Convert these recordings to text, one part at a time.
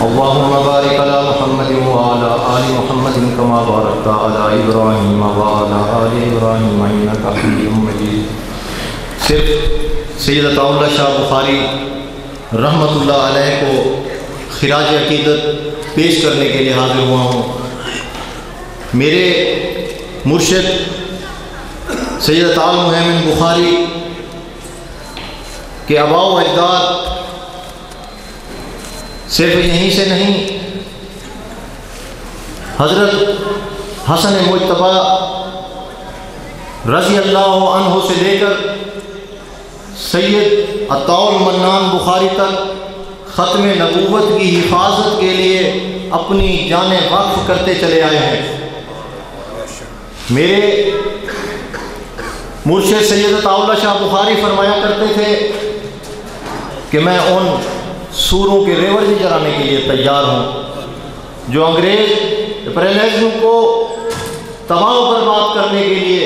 اللهم بارک علی محمد وعلی آل محمد کما بارکت علی ابراہیم وعلی آل ابراہیم انک حمید مجید۔ صرف سید عطا اللہ شاہ بخاری رحمۃ اللہ علیہ کو خراج عقیدت پیش کرنے کے لیے حاضر ہوا ہوں۔ میرے مرشد سید عطا المحمد بخاری کے آباء و اجداد صرف یہیں سے نہیں، حضرت حسن مجتبی رضی اللہ عنہ سے لے کر سید عطا المنان بخاری تک ختم نبوت کی حفاظت کے لیے اپنی جانیں وقف کرتے چلے آئے ہیں۔ میرے مرشد سید عطا اللہ شاہ بخاری فرمایا کرتے تھے کہ میں ان سوروں کے ریوڑ جرانے کے لیے تیار ہوں جو انگریز امپیریلزم کو تباہ و برباد کرنے کے لیے،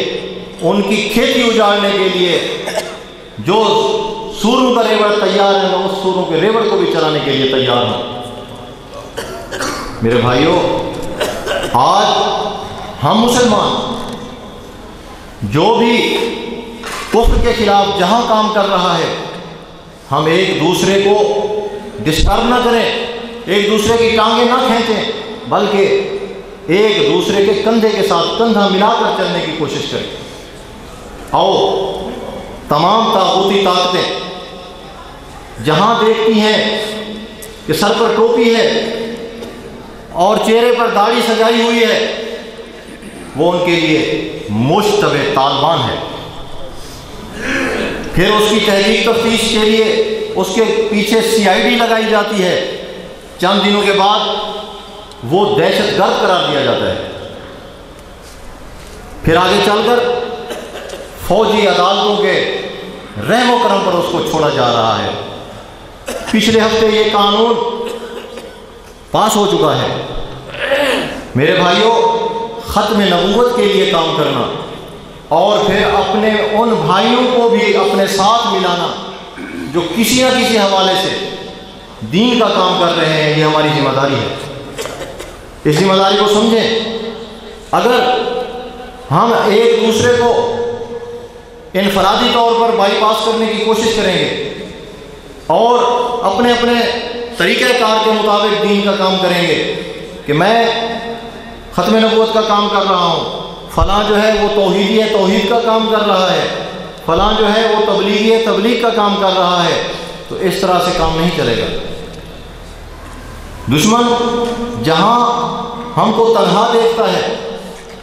ان کی کھیتی اجاڑنے کے لیے جو سوروں کا ریوڑ تیار ہے، میں اس سوروں کے ریوڑ کو بھی چلانے کے لیے تیار ہوں۔ میرے بھائیوں، آج ہم مسلمان جو بھی کفر کے خلاف جہاں کام کر رہا ہے، ہم ایک دوسرے کو ڈسٹرب نہ کریں، ایک دوسرے کی ٹانگیں نہ کھینچیں، بلکہ ایک دوسرے کے کندھے کے ساتھ کندھا ملا کر چلنے کی کوشش کریں۔ آؤ، تمام طاغوتی طاقتیں جہاں دیکھتی ہیں کہ سر پر ٹوپی ہے اور چہرے پر داڑھی سجائی ہوئی ہے، وہ ان کے لیے مشتبہ طالبان ہے۔ پھر اس کی تحقیق تفتیش کے لیے اس کے پیچھے CID لگائی جاتی ہے، چند دنوں کے بعد وہ دہشت گرد قرار دیا جاتا ہے۔ پھر آگے چل کر فوجی عدالتوں کے رحم و کرم پر اس کو چھوڑا جا رہا ہے۔ پچھلے ہفتے یہ قانون پاس ہو چکا ہے۔ میرے بھائیوں، ختم نبوت کے لیے کام کرنا اور پھر اپنے ان بھائیوں کو بھی اپنے ساتھ ملانا جو کسی نہ کسی حوالے سے دین کا کام کر رہے ہیں، یہ ہماری ذمہ داری ہے۔ اس ذمہ داری کو سمجھیں۔ اگر ہم ایک دوسرے کو انفرادی طور پر بائی پاس کرنے کی کوشش کریں گے اور اپنے اپنے طریقہ کار کے مطابق دین کا کام کریں گے کہ میں ختم نبوت کا کام کر رہا ہوں، فلاں جو ہے وہ توحیدی ہے، توحید کا کام کر رہا ہے، فلاں جو ہے وہ تبلیغی ہے، تبلیغ کا کام کر رہا ہے، تو اس طرح سے کام نہیں چلے گا۔ دشمن جہاں ہم کو تنہا دیکھتا ہے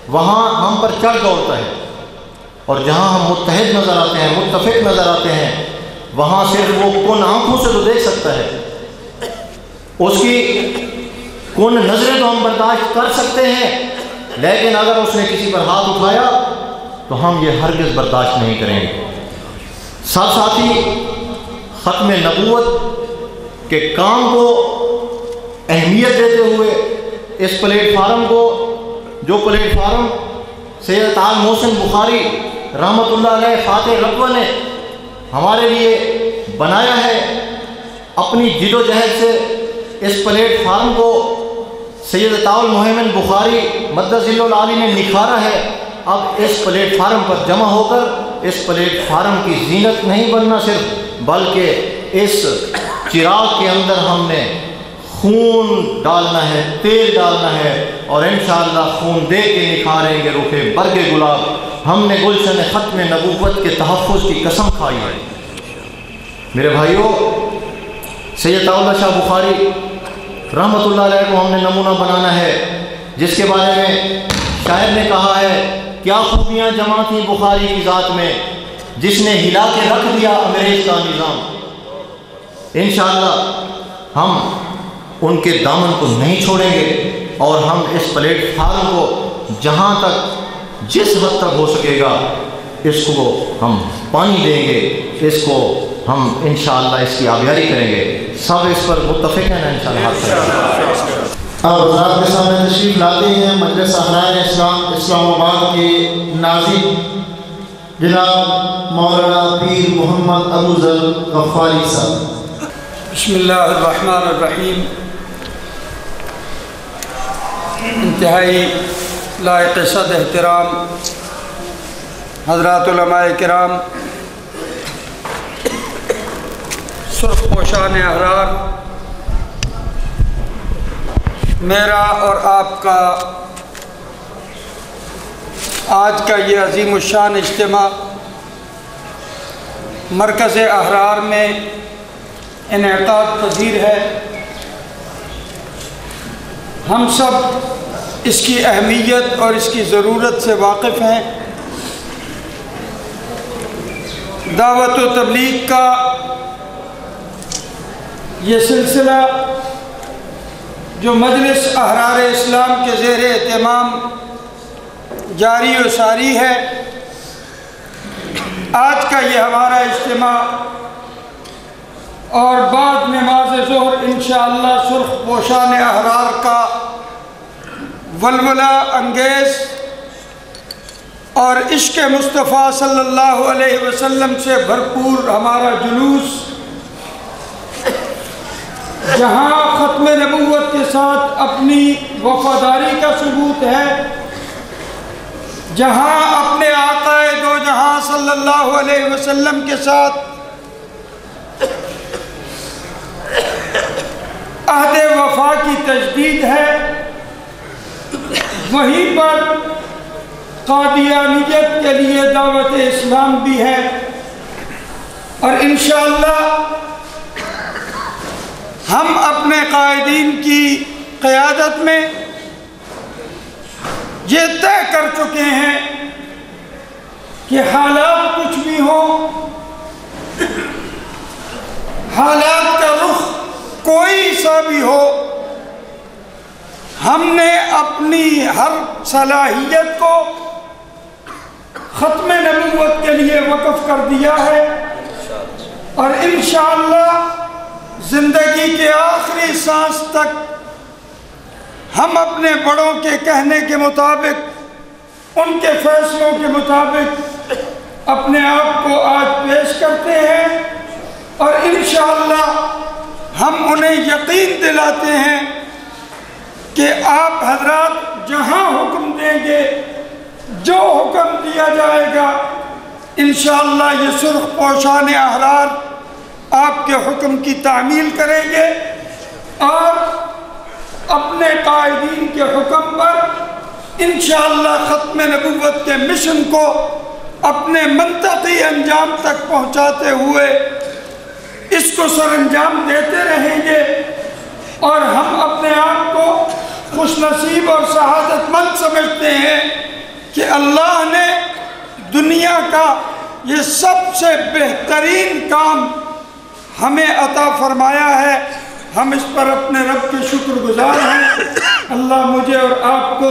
وہاں ہم پر چڑھ دوڑتا ہے، اور جہاں ہم متحد نظر آتے ہیں، متفق نظر آتے ہیں، وہاں صرف وہ کن آنکھوں سے تو دیکھ سکتا ہے، اس کی کن نظریں تو ہم برداشت کر سکتے ہیں، لیکن اگر اس نے کسی پر ہاتھ اٹھایا تو ہم یہ ہرگز برداشت نہیں کریں گے۔ ساتھ ساتھ ہی ختم نبوت کے کام کو اہمیت دیتے ہوئے اس پلیٹ فارم کو، جو پلیٹ فارم سید عطا المحسن بخاری رحمۃ اللہ علیہ فاتح رقبہ نے ہمارے لیے بنایا ہے، اپنی جد و جہد سے اس پلیٹ فارم کو سید عطا المحمد بخاری مدد ذل العالی نے نکھارا ہے۔ اب اس پلیٹ فارم پر جمع ہو کر اس پلیٹ فارم کی زینت نہیں بننا صرف، بلکہ اس چراغ کے اندر ہم نے خون ڈالنا ہے، تیل ڈالنا ہے، اور انشاءاللہ خون دے کے نکھاریں گے رخ برگ گلاب۔ ہم نے گلشن ختم نبوت کے تحفظ کی قسم کھائی ہے۔ میرے بھائیوں، سید عطا اللہ شاہ بخاری رحمۃ اللہ علیہ کو ہم نے نمونہ بنانا ہے، جس کے بارے میں شاعر نے کہا ہے، کیا خوبیاں جمع تھیں بخاری کی ذات میں، جس نے ہلا کے رکھ دیا انگریز کا نظام۔ انشاءاللہ ہم ان کے دامن کو نہیں چھوڑیں گے، اور ہم اس پلیٹ فارم کو جہاں تک جس حد تک ہو سکے گا اس کو ہم پانی دیں گے، اس کو ہم انشاءاللہ اس کی آبیاری کریں گے۔ سب اس پر متفق ہیں نا انشاءاللہ؟ آپ حضرات کے سامنے تشریف لاتے ہیں مجلس صحرائے اسلام اسلام آباد کے ناظم جناب مولانا پیر محمد ابو ذر غفاری صاحب۔ بسم اللہ الرحمن الرحیم۔ انتہائی لائق صد احترام حضرات علماء کرام، سرخ پوشان احرار، میرا اور آپ کا آج کا یہ عظیم الشان اجتماع مرکز احرار میں انعقاد پذیر ہے۔ ہم سب اس کی اہمیت اور اس کی ضرورت سے واقف ہیں۔ دعوت و تبلیغ کا یہ سلسلہ جو مجلس احرار اسلام کے زیر اہتمام جاری و ساری ہے، آج کا یہ ہمارا اجتماع اور بعد نماز ظہر انشاءاللہ سرخ پوشان احرار کا ولولہ انگیز اور عشق مصطفیٰ صلی اللہ علیہ وسلم سے بھرپور ہمارا جلوس، جہاں ختم نبوت کے ساتھ اپنی وفاداری کا ثبوت ہے، جہاں اپنے آقا دو جہاں صلی اللہ علیہ وسلم کے ساتھ عہد وفا کی تجدید ہے، وہیں پر قادیانیت کے لیے دعوت اسلام بھی ہے۔ اور انشاءاللہ ہم اپنے قائدین کی قیادت میں یہ طے کر چکے ہیں کہ حالات کچھ بھی ہوں، حالات کا رخ کوئی سا بھی ہو، ہم نے اپنی ہر صلاحیت کو ختم نبوت کے لیے وقف کر دیا ہے، اور انشاءاللہ زندگی کے آخری سانس تک ہم اپنے بڑوں کے کہنے کے مطابق، ان کے فیصلوں کے مطابق اپنے آپ کو آج پیش کرتے ہیں، اور انشاءاللہ ہم انہیں یقین دلاتے ہیں کہ آپ حضرات جہاں حکم دیں گے، جو حکم دیا جائے گا، انشاءاللہ یہ سرخ پوشان احرار آپ کے حکم کی تعمیل کریں گے، اور اپنے قائدین کے حکم پر انشاءاللہ ختم نبوت کے مشن کو اپنے منطقی انجام تک پہنچاتے ہوئے اس کو سر انجام دیتے رہیں گے۔ اور ہم اپنے آپ کو خوش نصیب اور سعادت مند سمجھتے ہیں کہ اللہ نے دنیا کا یہ سب سے بہترین کام ہمیں عطا فرمایا ہے، ہم اس پر اپنے رب کے شکر گزار ہیں۔ اللہ مجھے اور آپ کو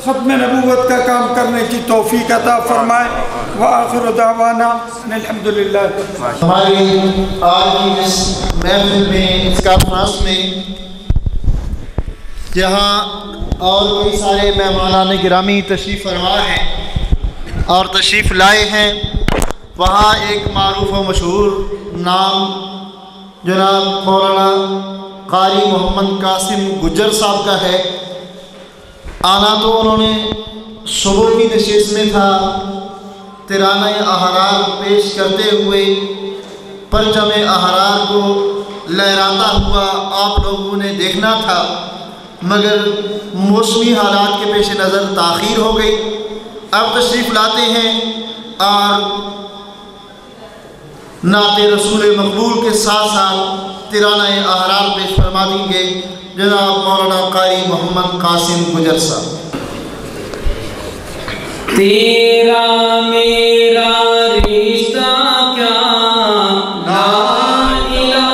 ختم نبوت کا کام کرنے کی توفیق عطا فرمائے۔ وآخر دعوانا الحمدللہ۔ ہماری آج کی اس محفل میں، اس کانفرنس میں، جہاں اور کئی سارے مہمانان گرامی تشریف فرما ہیں اور تشریف لائے ہیں، وہاں ایک معروف و مشہور نام جناب مولانا قاری محمد قاسم گجر صاحب کا ہے۔ آنا تو انہوں نے صبح کی نشست میں تھا، ترانہ احرار پیش کرتے ہوئے پرچم احرار کو لہراتا ہوا آپ لوگوں نے دیکھنا تھا، مگر موسمی حالات کے پیش نظر تاخیر ہو گئی۔ اب تشریف لاتے ہیں اور نعت رسول مقبول کے ساتھ ساتھ ترانہ احرار پیش فرما دیں گے جناب مولانا قاری محمد قاسم گجر صاحب۔ تیرا میرا رشتہ کیا، لا الہ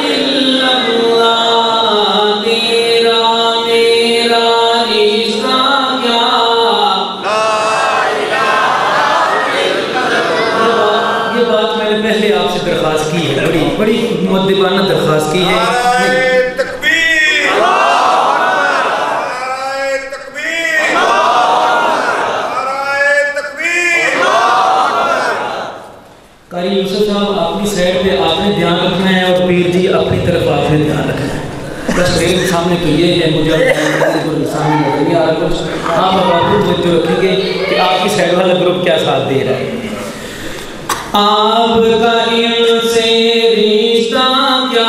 الا اللہ، تیرا میرا رشتہ کیا، لا الہ الا اللہ۔ یہ بات میں نے پہلے آپ سے درخواست کی ہے، بڑی مؤدبانہ درخواست کی ہے۔ قاری یوسف صاحب اپنی سائڈ پہ آپ نے دھیان رکھنا ہے، اور پیر جی اپنی طرف آپ نے دھیان رکھنا ہے، بس میرے سامنے میں تو یہ ہے مجھے سامنے نہیں آ رہا کچھ. آپ اب توجہ رکھیں گے کہ آپ کی سائڈ والا گروپ کیا ساتھ دے رہا ہے. آپ کا ان سے رشتہ کیا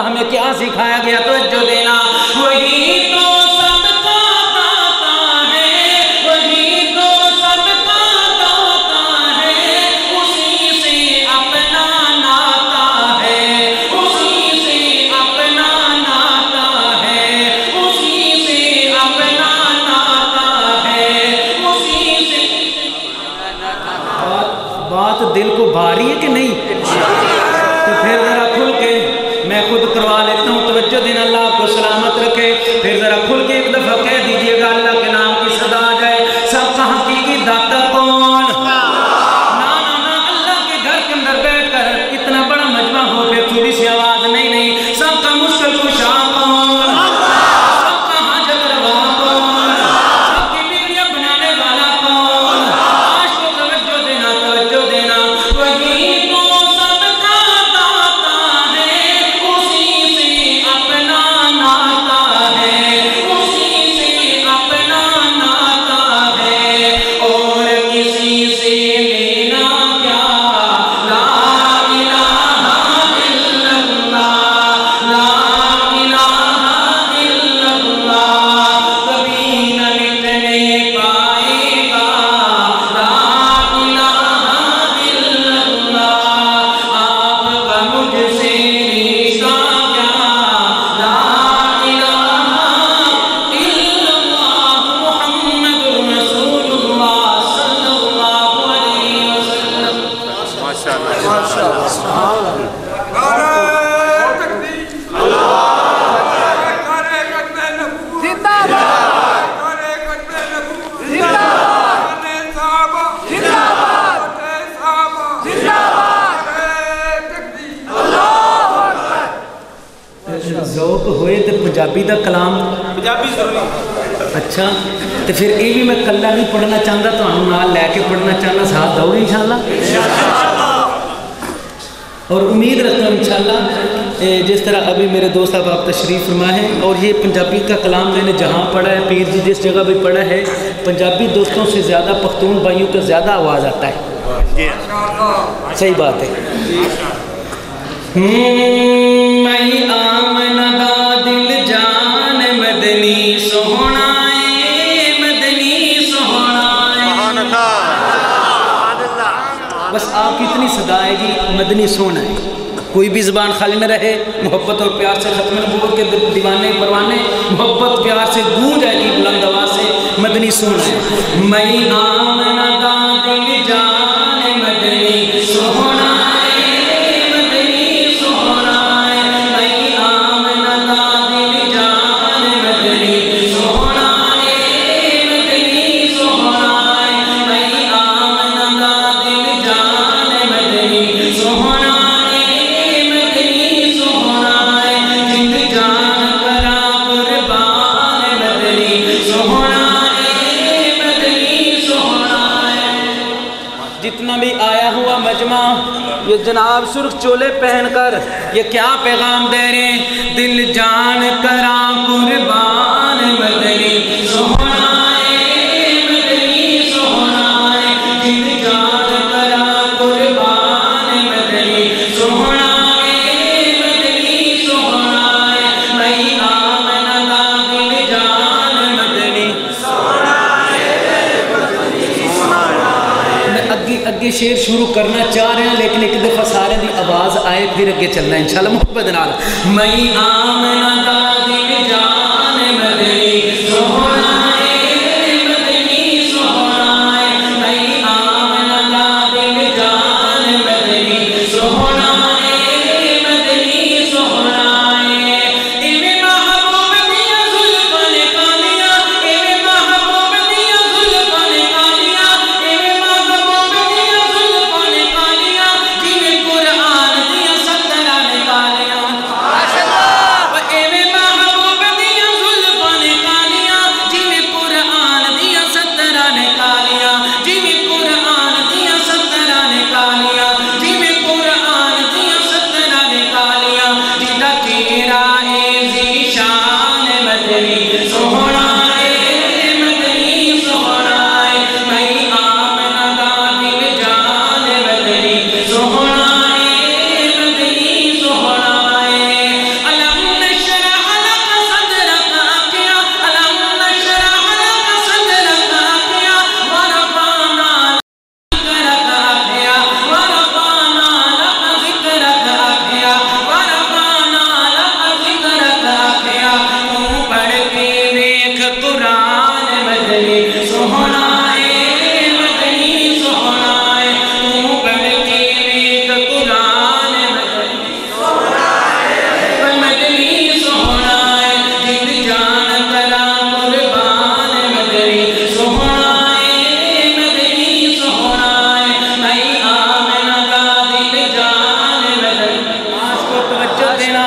ہمیں کیا سکھایا گیا توجہ دینا وہی تو سب کا داتا ہے وہی تو سب کا داتا ہے اسی سے اپنا ناتا ہے اسی سے اپنا ناتا ہے اسی سے اپنا ناتا ہے اسی سے بات دل کو بھاری ہے کہ نہیں تو پھر ذرا کھل کے میں خود کروا لیتا ہوں توجہ دینا اللہ ہوئے تو پنجابی دا کلام پنجابی ضروری. اچھا تو پھر یہ بھی میں کلا نہیں پڑھنا چاہتا، تمہیں نال لے کے پڑھنا چاہنا، ساتھ دو انشاءاللہ. اور امید رکھتا ہوں انشاءاللہ جس طرح ابھی میرے دوست صاحب آپ تشریف فرما ہے، اور یہ پنجابی کا کلام میں نے جہاں پڑھا ہے، پیر جی جس جگہ بھی پڑھا ہے، پنجابی دوستوں سے زیادہ پختون بھائیوں کا زیادہ آواز آتا ہے. صحیح بات ہے. میں آمنہ دا دل جان مدنی سوہنا ہے، مدنی سوہنا ہے. بس آپ کی اتنی صدا ہے جی، مدنی سونا ہے. کوئی بھی زبان خالی نہ رہے، محبت اور پیار سے ختم نبوت کے دیوانے پروانے محبت پیار سے گونج جائے گی بلند آواز سے، مدنی سونا ہے. میں آمنہ دا دل جان مدنی سوہنا ہے، مدنی سوہنا ہے. میں آمنہ دا دل جان مدنی سوہنا ہے، مدنی سوہنا ہے. میں آمنہ دا دل جان مدنی سوہنا ہے، مدنی سوہنا ہے. جند جان کرا قربان مدنی سوہنا ہے، مدنی سوہنا ہے. جتنا بھی آیا ہوا مجمع یہ جناب سرخ چولے پہن کر یہ کیا پیغام دے رہے ہیں؟ دل جان کرا قربان مدنی سوہنا ہے، مدنی سوہنا ہے. دل جان کرا قربان مدنی سوہنا ہے، مدنی سوہنا ہے. میں آمنہ دا دل جان مدنی سوہنا ہے، مدنی سوہنا ہے. میں اگے شعر شروع کرنا چاہ رہے ہیں لیکن ایک دفعہ سارے دی آواز آئے پھر اگے چلنا ہے انشاءاللہ محبت نال. میں آمنہ دا دل جان مدنی سوہنا ہے، مدنی سوہنا ہے. میں آمنہ دا دل جان مدنی سوہنا ہے، مدنی سوہنا ہے. ایویں محبوب دیاں زلفاں نے کالیاں، ایویں محبوب دیاں زلفاں نے کالیاں، ایویں محبوب دیاں زلفاں نے کالیاں، جویں قرآن دیاں ستراں نے کالیاں. ایویں محبوب دیاں زلفاں نے کالیاں، جویں قرآن دیاں ستراں نے کالیاں، جویں قرآن دیاں ستراں نے کالیاں، جویں قرآن دیاں ستراں نے کالیاں. جدا چہرہ اے ذیشان مدنی سوہنا ہے، مدنی سوہنا ہے. میں آمنہ دا دل جان مدنی سوہنا ہے، مدنی سوہنا ہے. الم نشرح لک صدرک آقیا، الم نشرح لک صدرک آقیا، ورفعنا ذکرک آقیا، ورفعنا لک ذکرک آقیا، ورفعنا لک ذکرک آقیا. تو پڑھ کے ویکھ قرآن مدنی سوہنا ہے، مدنی سوہنا ہے. تو پڑھ کے ویکھ قرآن مدنی سوہنا ہے، مدنی سوہنا ہے. جند جان کرا قربان مدنی سوہنا ہے، مدنی سوہنا ہے. میں آمنہ دا دل جان مدنی. آج کو توجہ دینا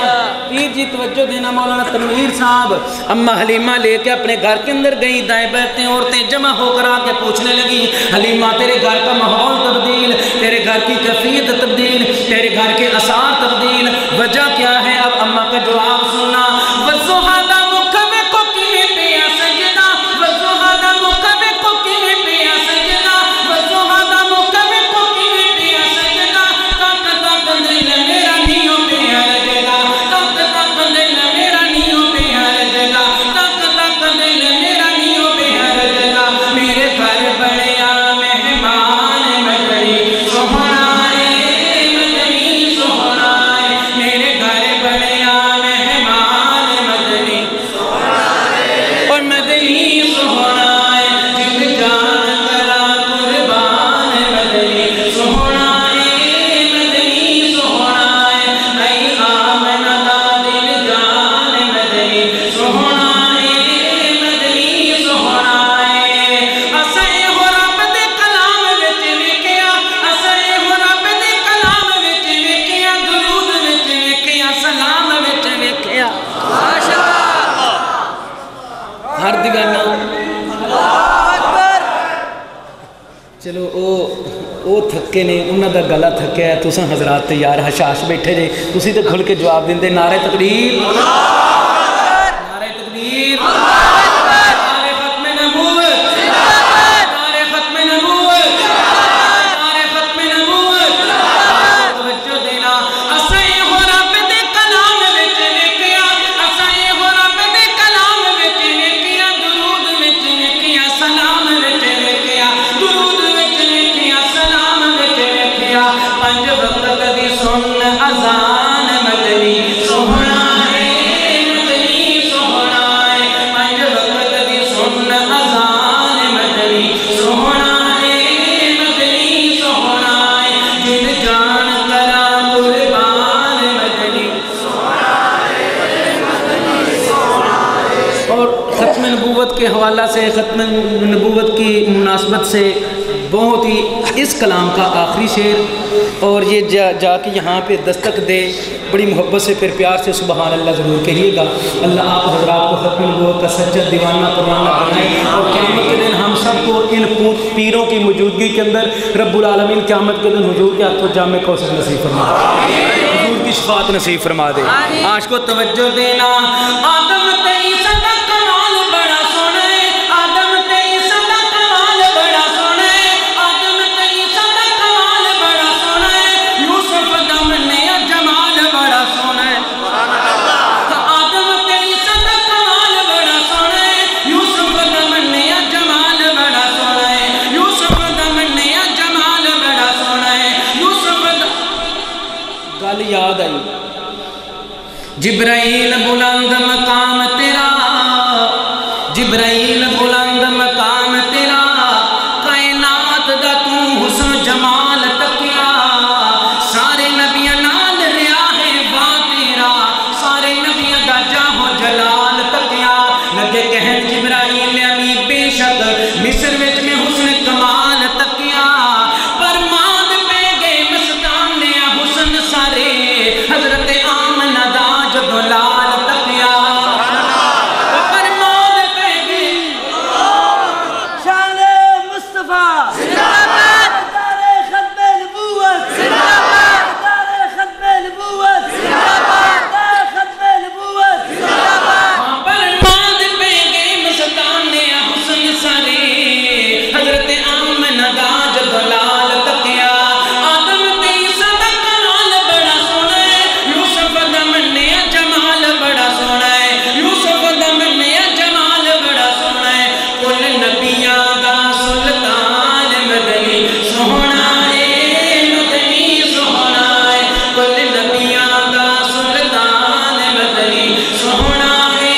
پیر جی، توجہ دینا. مولانا تنویر صاحب اما حلیمہ لے کے اپنے گھر کے اندر گئی، دائیں بیٹھتے ہیں عورتیں جمع ہو کر آ کے پوچھنے لگی، حلیمہ تیرے گھر کا ماحول تبدیل، تیرے گھر کی کیفیت تبدیل، تیرے گھر کے آثار تبدیل، وجہ کیا ہے؟ اب اما کا جواب سننا. وضحیٰ دا مکھوے کو کیے پیا سجدہ، وضحیٰ دا مکھوے کو کیے پیا سجدہ، وضحیٰ دا مکھوے کو کیے پیا سجدہ. تک تک دل میرا نیو پہ ہر جگہ، تک تک دل میرا نیو پہ ہر جگہ، تک تک دل میرا نیو پہ ہر جگہ. میرے گھر بڑیا مہمان مدنی سوہنا ہے، مدنی سوہنا ہے. میرے گھر چلو وہ تھکے نے انہوں کا گلا تھکیا ہے تساں حضرات تیار حشاش بیٹھے جے تسی تو کھل کے جواب دیں نعرہ تکبیر نعرہ تکبیر نعرہ ختم نبوت نعرہ ختم نبوت نعرہ ختم نبوت توجہ دینا اساں ہو رب دے کلام وچ ویکھیا اساں ہو رب دے کلام وچ ویکھیا درود وچ ویکھیا سلام وچ ویکھیا درود وچ ویکھیا سلام وچ ویکھیا پنج وقت دی سن اذان مدنی سوہنا ہے مدنی سوہنا ہے پنج وقت دی سن اذان مدنی سوہنا ہے مدنی سوہنا ہے جن جان کرا قربان مدنی سوہنا ہے مدنی سوہنا ہے اور ختم نبوت کے حوالہ سے ختم نبوت کی مناسبت سے بہت ہی اس کلام کا آخری شعر اور یہ جا کے یہاں پہ دستک دے بڑی محبت سے پھر پیار سے سبحان اللہ ضرور کہیے گا اللہ آپ حضرات کو ختم نبوت کا سچا دیوانہ پروانہ بنائے اور قیامت کے دن ہم سب کو ان پیروں کی موجودگی کے اندر رب العالمین قیامت کے دن حضور کے ہاتھوں جامع کوثر نصیب فرما دے حضور کی شفاعت نصیب فرما دے عاشق کو توجہ دینا آدم تیس کا کمال بڑا سونا ہے آدم تیس کا کمال بڑا سونا ہے آدم تیس کا کمال بڑا سونا ہے یوسف دا منیا جمال بڑا سونا ہے آدم تیس کا کمال بڑا سونا ہے یوسف دا منیا جمال بڑا سونا ہے یوسف دا منیا جمال بڑا سونا ہے یوسف دا گل یاد آئی جبرائیل بلند مقام تیرا جبرائیل بلند مقام تیرا کائنات دا تو حسن جمال تکیا سارے نبیاں نال ریا ہے وا تیرا سارے نبیاں دا جاہ و جلال تکیا لگے کہن جبرائیل امی بے شک مصر وچ میں حسن کمال تکیا پر ماند پہ گئے مستان نے حسن سارے حضرت آمنہ دا جدو لال تکیا پر ماند پہ گئے شان مصطفیٰ دار ختم نبوت دار ختم نبوت دار ختم نبوت پر ماند پہ گئے مستان نے حسن سارے حضرت آمنہ دا جدو لال تکیا آدم تیس دا کمال بڑا سونا ہے یوسف دا منیا جمال بڑا سونا ہے یوسف دا منیا جمال بڑا سونا ہے کل نبیاں دا سلطان مدنی سونا ہے مدنی سونا ہے کل نبیاں دا سلطان مدنی سونا ہے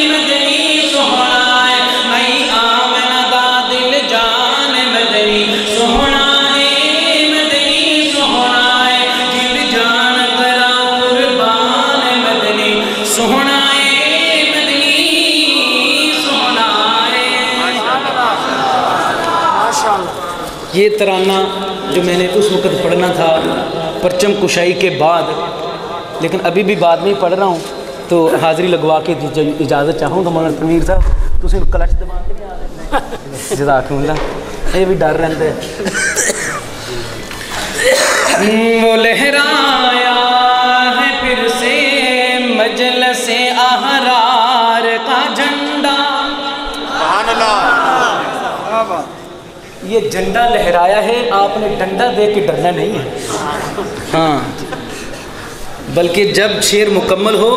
مدنی سونا ہے میں آمنہ دا دل جان مدنی سونا ہے مدنی سونا ہے دل جان کرا قربان مدنی سونا ہے مدنی سونا ہے یہ ترانہ جو میں نے اس وقت پڑھنا تھا پرچم کشائی کے بعد لیکن ابھی بھی بعد میں پڑھ رہا ہوں تو حاضری لگوا کے اجازت چاہوں گا مولانا تنویر صاحب تسی کلچ دبا کے نہیں آ رہے جزاکم اللہ یہ بھی ڈر رہتے وہ لہرایا ہے پھر سے مجلس احرار کا جھنڈا یہ جھنڈا لہرایا ہے آپ نے ڈنڈا دے کے ڈرنا نہیں ہے ہاں بلکہ جب شعر مکمل ہو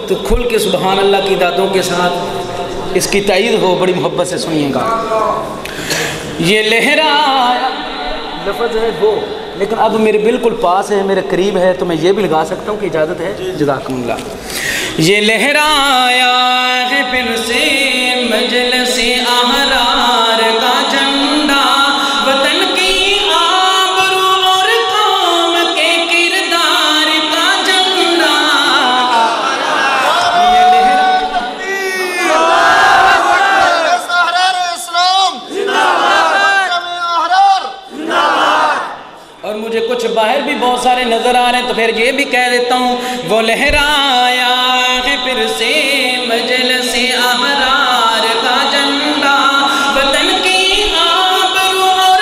تو کھل کے سبحان اللہ کی دادوں کے ساتھ اس کی تائید ہو بڑی محبت سے سنیے گا یہ لہرایا لفظ ہے وہ لیکن اب میرے بالکل پاس ہے میرے قریب ہے تو میں یہ بھی لگا سکتا ہوں کہ اجازت ہے جزاکم اللہ یہ لہرایا ہے پھر سے مجلس احرار کا جھنڈا وطن کی آبرو اور قوم کے کردار کا جھنڈا یہ اور مجھے کچھ باہر بھی بہت سارے نظر آ رہے ہیں تو پھر یہ بھی کہہ دیتا ہوں وہ لہرایا ہے پھر سے مجلس احرار کا جھنڈا وطن کی آبرو اور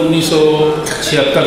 1976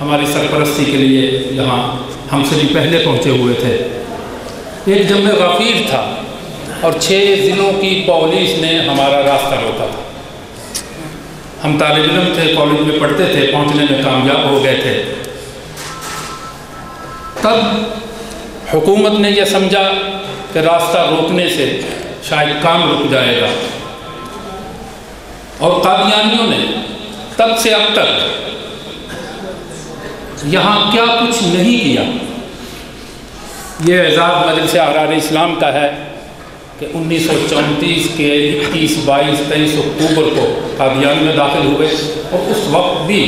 ہماری سرپرستی کے لیے یہاں ہم سے بھی پہلے پہنچے ہوئے تھے۔ ایک جنگ غفیر تھا اور 6 ضلعوں کی پولیس نے ہمارا راستہ روکا تھا۔ ہم طالب علم تھے، کالج میں پڑھتے تھے، پہنچنے میں کامیاب ہو گئے تھے۔ تب حکومت نے یہ سمجھا کہ راستہ روکنے سے شاید کام رک جائے گا، اور قادیانیوں نے تب سے اب تک یہاں کیا کچھ نہیں کیا۔ یہ اعزاز مجلس احرار اسلام کا ہے کہ 1934 کے 21، 22، 23 اکتوبر کو قادیان میں داخل ہوئے، اور اس وقت بھی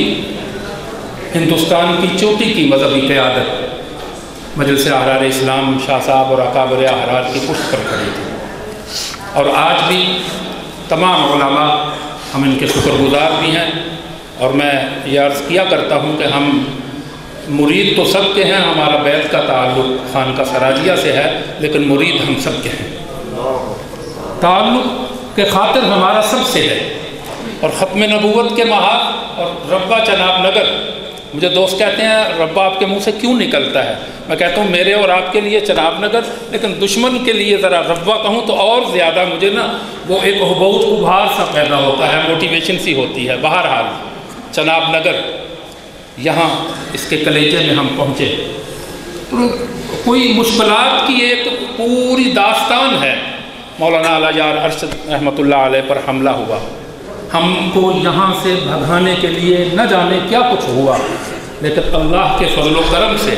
ہندوستان کی چوٹی کی مذہبی قیادت مجلس احرار اسلام، شاہ صاحب اور اکابر احرار کی پشت پر کھڑی تھی، اور آج بھی تمام علماء ہم ان کے شکر گزار بھی ہیں۔ اور میں یہ عرض کیا کرتا ہوں کہ ہم مرید تو سب کے ہیں، ہمارا بیت کا تعلق خانقاہ سراجیہ سے ہے، لیکن مرید ہم سب کے ہیں۔ تعلق کے خاطر ہمارا سب سے ہے، اور ختم نبوت کے محاذ اور ربا چناب نگر، مجھے دوست کہتے ہیں ربا آپ کے منہ سے کیوں نکلتا ہے؟ میں کہتا ہوں میرے اور آپ کے لیے چناب نگر، لیکن دشمن کے لیے ذرا ربا کہوں تو اور زیادہ مجھے نا وہ ایک بہت ابھار سا پیدا ہوتا ہے، موٹیویشن سی ہوتی ہے۔ بہرحال چناب نگر، یہاں اس کے کلیجے میں ہم پہنچے، کوئی مشکلات کی ایک پوری داستان ہے۔ مولانا اعلیٰ یار ارشد رحمۃ اللہ علیہ پر حملہ ہوا، ہم کو یہاں سے بھگانے کے لیے نہ جانے کیا کچھ ہوا، لیکن اللہ کے فضل و کرم سے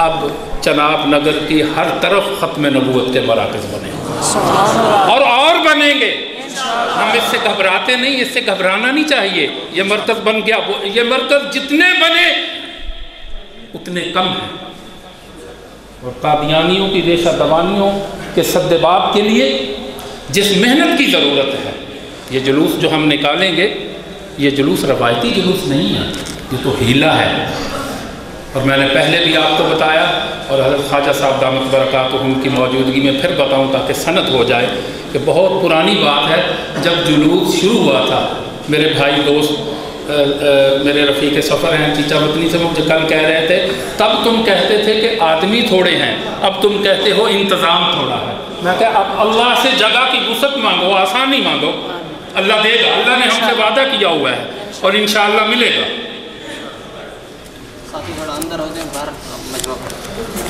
اب چناب نگر کی ہر طرف ختم نبوت کے مراکز بنے اور بنیں گے۔ ہم اس سے گھبراتے نہیں، اس سے گھبرانا نہیں چاہیے۔ یہ مرکز بن گیا، یہ مرکز جتنے بنے اتنے کم ہیں، اور قادیانیوں کی ریشہ دوانیوں کے سدباب کے لیے جس محنت کی ضرورت ہے، یہ جلوس جو ہم نکالیں گے، یہ جلوس روایتی جلوس نہیں ہے، یہ تو ہیلہ ہے۔ اور میں نے پہلے بھی آپ کو بتایا، اور حضرت خواجہ صاحب دامت برکاتہم کی موجودگی میں پھر بتاؤں تاکہ سند ہو جائے، کہ بہت پرانی بات ہے، جب جلوس شروع ہوا تھا، میرے بھائی دوست میرے رفیق سفر ہیں چیچا وطنی سے مجھے کل کہہ رہے تھے، تب تم کہتے تھے کہ آدمی تھوڑے ہیں، اب تم کہتے ہو انتظام تھوڑا ہے۔ میں کہا اب اللہ سے جگہ کی وسعت مانگو، آسانی مانگو، اللہ دے گا۔ اللہ نے ہم سے وعدہ کیا ہوا ہے اور انشاءاللہ ملے گا۔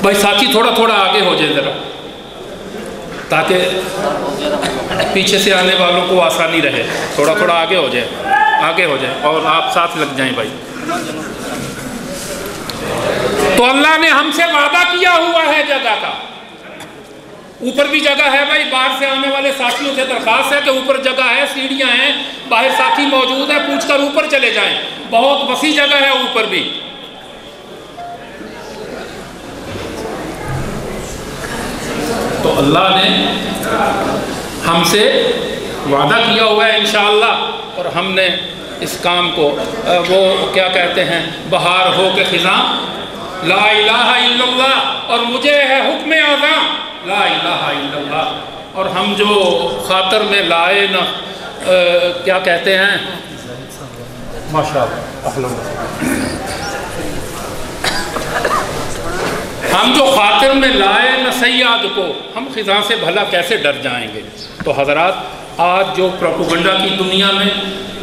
بھائی ساتھی تھوڑا تھوڑا آگے ہو جائے ذرا، تاکہ پیچھے سے آنے والوں کو آسانی رہے، تھوڑا تھوڑا آگے ہو جائے، آگے ہو جائے، اور آپ ساتھ لگ جائیں بھائی۔ تو اللہ نے ہم سے وعدہ کیا ہوا ہے جگہ کا، اوپر بھی جگہ ہے بھائی، باہر سے آنے والے ساتھیوں سے درخواست ہے کہ اوپر جگہ ہے، سیڑھیاں ہیں، باہر ساتھی موجود ہے، پوچھ کر اوپر چلے جائیں، بہت وسیع جگہ ہے اوپر بھی۔ تو اللہ نے ہم سے وعدہ کیا ہوا ہے انشاءاللہ، اور ہم نے اس کام کو وہ کیا کہتے ہیں، بہار ہو کے خزاں، لا الہ الا اللہ، اور مجھے ہے حکم اعظم لا الہ الا اللہ۔ اور ہم جو خاطر میں لائے نہ کیا کہتے ہیں، ماشاءاللہ، ہم جو خاطر میں لائے نہ سیاد کو، ہم خزاں سے بھلا کیسے ڈر جائیں گے۔ تو حضرات، آج جو پروپیگنڈا کی دنیا میں،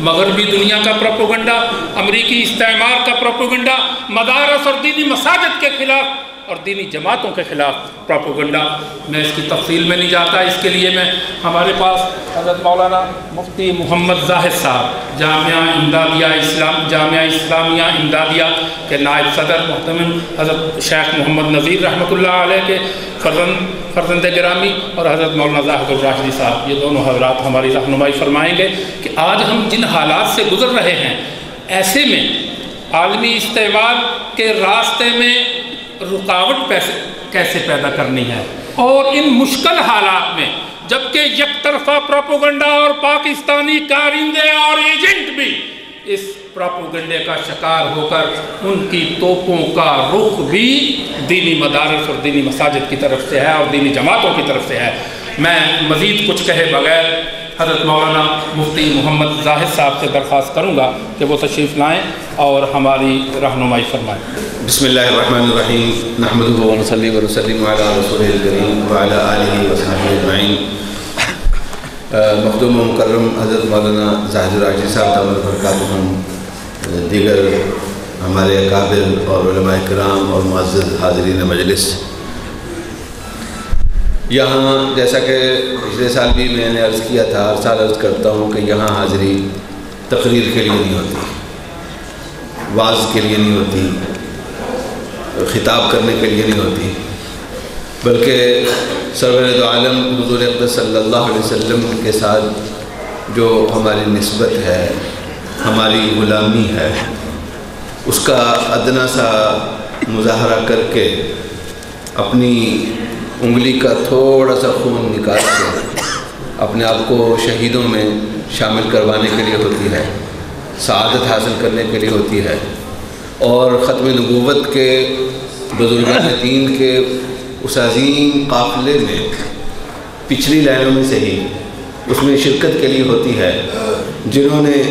مغربی دنیا کا پروپیگنڈا، امریکی استعمار کا پروپیگنڈا، مدارس اور دینی مساجد کے خلاف اور دینی جماعتوں کے خلاف پروپیگنڈا، میں اس کی تفصیل میں نہیں جاتا۔ اس کے لیے میں ہمارے پاس حضرت مولانا مفتی محمد زاہد صاحب، جامعہ اسلامیہ امدادیہ کے نائب صدر محترم حضرت شیخ محمد نذیر رحمۃ اللہ علیہ کے فرزند گرامی، اور حضرت مولانا زاہد الراشدی صاحب، یہ دونوں حضرات ہماری رہنمائی فرمائیں گے کہ آج ہم جن حالات سے گزر رہے ہیں، ایسے میں عالمی استعمار کے راستے میں رکاوٹ کیسے پیدا کرنی ہے، اور ان مشکل حالات میں جبکہ یک طرفہ پروپیگنڈا اور پاکستانی کارندے اور ایجنٹ بھی اس پروپیگنڈے کا شکار ہو کر ان کی توپوں کا رخ بھی دینی مدارس اور دینی مساجد کی طرف سے ہے اور دینی جماعتوں کی طرف سے ہے۔ میں مزید کچھ کہے بغیر حضرت مولانا مفتی محمد زاہد صاحب سے درخواست کروں گا کہ وہ تشریف لائیں اور ہماری رہنمائی فرمائیں۔ بسم اللہ الرحمن الرحیم، نحمدہ و نصلی و نسلم علی رسولہ الکریم وعلی آلہ و صحبہ اجمعین۔ مخدوم و مکرم حضرت مولانا زاہد راجی صاحب دامت برکاتہ، دیگر ہمارے اکابر اور علماء کرام اور معزز حاضرین مجلس، یہاں جیسا کہ پچھلے سال بھی میں نے عرض کیا تھا، ہر سال عرض کرتا ہوں کہ یہاں حاضری تقریر کے لیے نہیں ہوتی، وعظ کے لیے نہیں ہوتی، خطاب کرنے کے لیے نہیں ہوتی، بلکہ سرور دو عالم حضور اقدس صلی اللہ علیہ وسلم کے ساتھ جو ہماری نسبت ہے، ہماری غلامی ہے، اس کا ادنا سا مظاہرہ کر کے اپنی انگلی کا تھوڑا سا خون نکال کے اپنے آپ کو شہیدوں میں شامل کروانے کے لیے ہوتی ہے، سعادت حاصل کرنے کے لیے ہوتی ہے، اور ختم نبوت کے بزرگان دین کے اس عظیم قافلے میں پچھلی لائنوں میں سے ہی اس میں شرکت کے لیے ہوتی ہے، جنہوں نے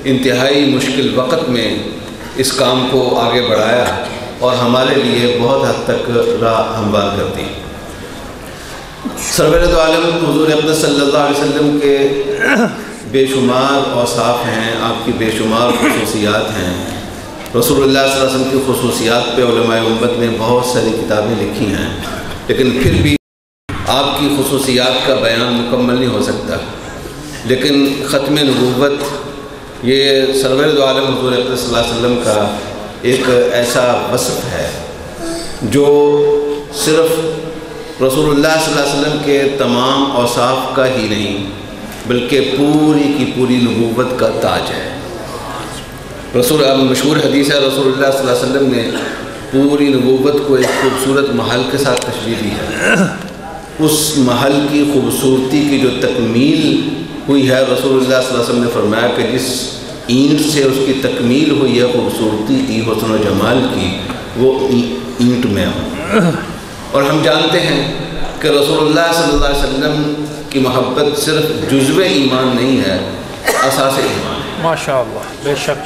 انتہائی مشکل وقت میں اس کام کو آگے بڑھایا اور ہمارے لیے بہت حد تک راہ ہموار کر دی۔ سرور دو عالم حضور اقدس صلی اللہ علیہ وسلم کے بے شمار اوصاف ہیں، آپ کی بے شمار خصوصیات ہیں۔ رسول اللہ صلی اللہ علیہ وسلم کی خصوصیات پہ علماء امت نے بہت ساری کتابیں لکھی ہیں، لیکن پھر بھی آپ کی خصوصیات کا بیان مکمل نہیں ہو سکتا۔ لیکن ختم نبوت یہ سرور دو عالم حضور اقدس صلی اللہ علیہ وسلم کا ایک ایسا وصف ہے جو صرف رسول اللہ صلی اللہ علیہ وسلم کے تمام اوصاف کا ہی نہیں بلکہ پوری کی پوری نبوت کا تاج ہے۔ مشہور حدیث ہے، رسول اللہ صلی اللہ علیہ وسلم نے پوری نبوت کو ایک خوبصورت محل کے ساتھ تشبیہ دی ہے۔ اس محل کی خوبصورتی کی جو تکمیل ہوئی ہے، رسول اللہ صلی اللہ علیہ وسلم نے فرمایا کہ جس اینٹ سے اس کی تکمیل ہوئی ہے خوبصورتی کی، حسن و جمال کی، وہ اینٹ میں ہوں۔ اور ہم جانتے ہیں کہ رسول اللہ صلی اللہ علیہ وسلم کی محبت صرف جزو ایمان نہیں ہے، اساس ایمان ہے۔ ماشاءاللہ، بے شک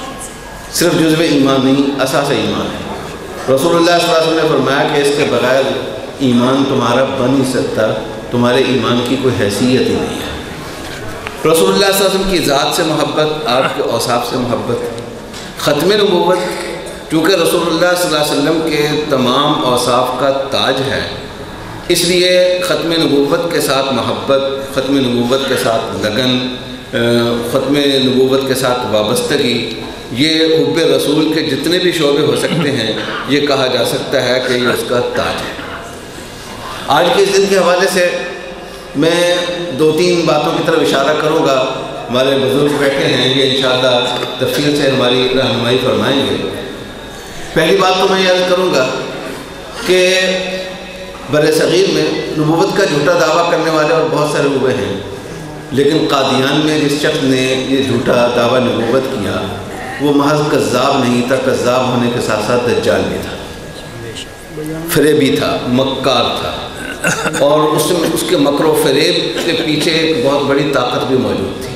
صرف جزو ایمان نہیں، اساس ایمان ہے۔ رسول اللہ صلی اللہ علیہ وسلم نے فرمایا کہ اس کے بغیر ایمان تمہارا بن نہیں سکتا، تمہارے ایمان کی کوئی حیثیت ہی نہیں ہے۔ رسول اللہ صلی اللہ علیہ وسلم کی ذات سے محبت، آپ کے اوصاف سے محبت۔ ختم نبوت چونکہ رسول اللہ صلی اللہ علیہ وسلم کے تمام اوصاف کا تاج ہے، اس لیے ختم نبوت کے ساتھ محبت، ختم نبوت کے ساتھ لگن، ختم نبوت کے ساتھ وابستگی، یہ حب رسول کے جتنے بھی شعبے ہو سکتے ہیں، یہ کہا جا سکتا ہے کہ یہ اس کا تاج ہے۔ آج کے اس دن کے حوالے سے میں دو تین باتوں کی طرف اشارہ کروں گا۔ ہمارے بزرگ بیٹھے ہیں، یہ انشاءاللہ تفصیل سے ہماری رہنمائی فرمائیں گے۔ پہلی بات تو میں یہ عرض کروں گا کہ بر صغیر میں نبوت کا جھوٹا دعویٰ کرنے والے اور بہت سارے ہوئے ہیں، لیکن قادیان میں جس شخص نے یہ جھوٹا دعویٰ نبوت کیا وہ محض کذاب نہیں تھا، کذاب ہونے کے ساتھ ساتھ دجال بھی تھا، فریبی تھا، مکار تھا، اور اس کے مکر و فریب کے پیچھے ایک بہت بڑی طاقت بھی موجود تھی،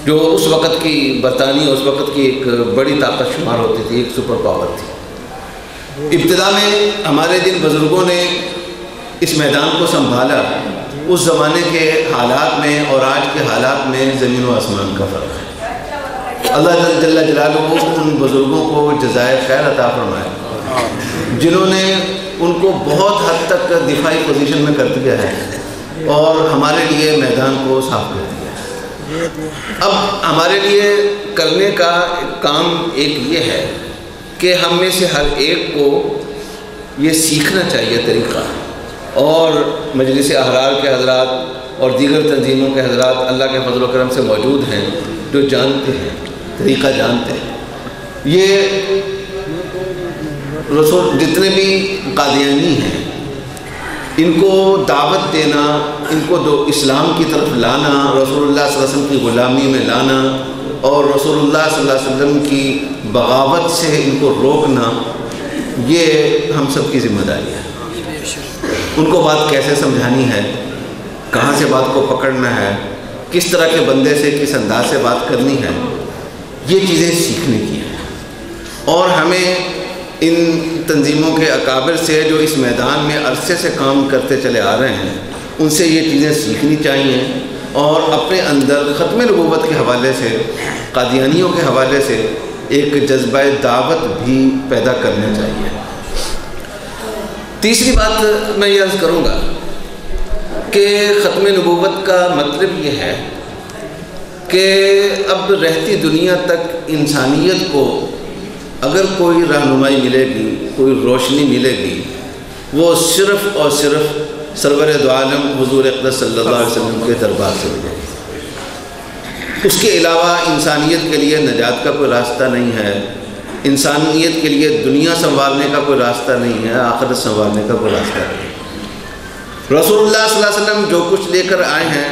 جو اس وقت کی برطانیہ اس وقت کی ایک بڑی طاقت شمار ہوتی تھی، ایک سپر پاور تھی۔ ابتدا میں ہمارے جن بزرگوں نے اس میدان کو سنبھالا، اس زمانے کے حالات میں اور آج کے حالات میں زمین و آسمان کا فرق ہے۔ اللہ جل جلالہ ان بزرگوں کو جزائے خیر عطا فرمائے جنہوں نے ان کو بہت حد تک دفاعی پوزیشن میں کر دیا ہے اور ہمارے لیے میدان کو صاف کر دیا ہے۔ اب ہمارے لیے کرنے کا کام ایک یہ ہے کہ ہم میں سے ہر ایک کو یہ سیکھنا چاہیے طریقہ، اور مجلس احرار کے حضرات اور دیگر تنظیموں کے حضرات اللہ کے فضل و کرم سے موجود ہیں جو جانتے ہیں، طریقہ جانتے ہیں۔ یہ رسول جتنے بھی قادیانی ہیں ان کو دعوت دینا، ان کو اسلام کی طرف لانا، رسول اللہ صلی اللہ علیہ وسلم کی غلامی میں لانا اور رسول اللہ صلی اللہ علیہ وسلم کی بغاوت سے ان کو روکنا، یہ ہم سب کی ذمہ داری ہے۔ ان کو بات کیسے سمجھانی ہے، کہاں سے بات کو پکڑنا ہے، کس طرح کے بندے سے کس انداز سے بات کرنی ہے، یہ چیزیں سیکھنے کی ہیں. اور ہمیں ان تنظیموں کے اکابر سے جو اس میدان میں عرصے سے کام کرتے چلے آ رہے ہیں، ان سے یہ چیزیں سیکھنی چاہیے اور اپنے اندر ختم نبوت کے حوالے سے، قادیانیوں کے حوالے سے ایک جذبہ دعوت بھی پیدا کرنا چاہیے. تیسری بات میں یہ عرض کروں گا کہ ختم نبوت کا مطلب یہ ہے کہ اب رہتی دنیا تک انسانیت کو اگر کوئی رہنمائی ملے گی، کوئی روشنی ملے گی، وہ صرف اور صرف سرور دو عالم حضور اقدس صلی اللہ علیہ وسلم کے دربار سے ملے گی. اس کے علاوہ انسانیت کے لیے نجات کا کوئی راستہ نہیں ہے، انسانیت کے لیے دنیا سنبھالنے کا کوئی راستہ نہیں ہے، آخرت سنبھالنے کا کوئی راستہ نہیں ہے. رسول اللہ صلی اللہ علیہ وسلم جو کچھ لے کر آئے ہیں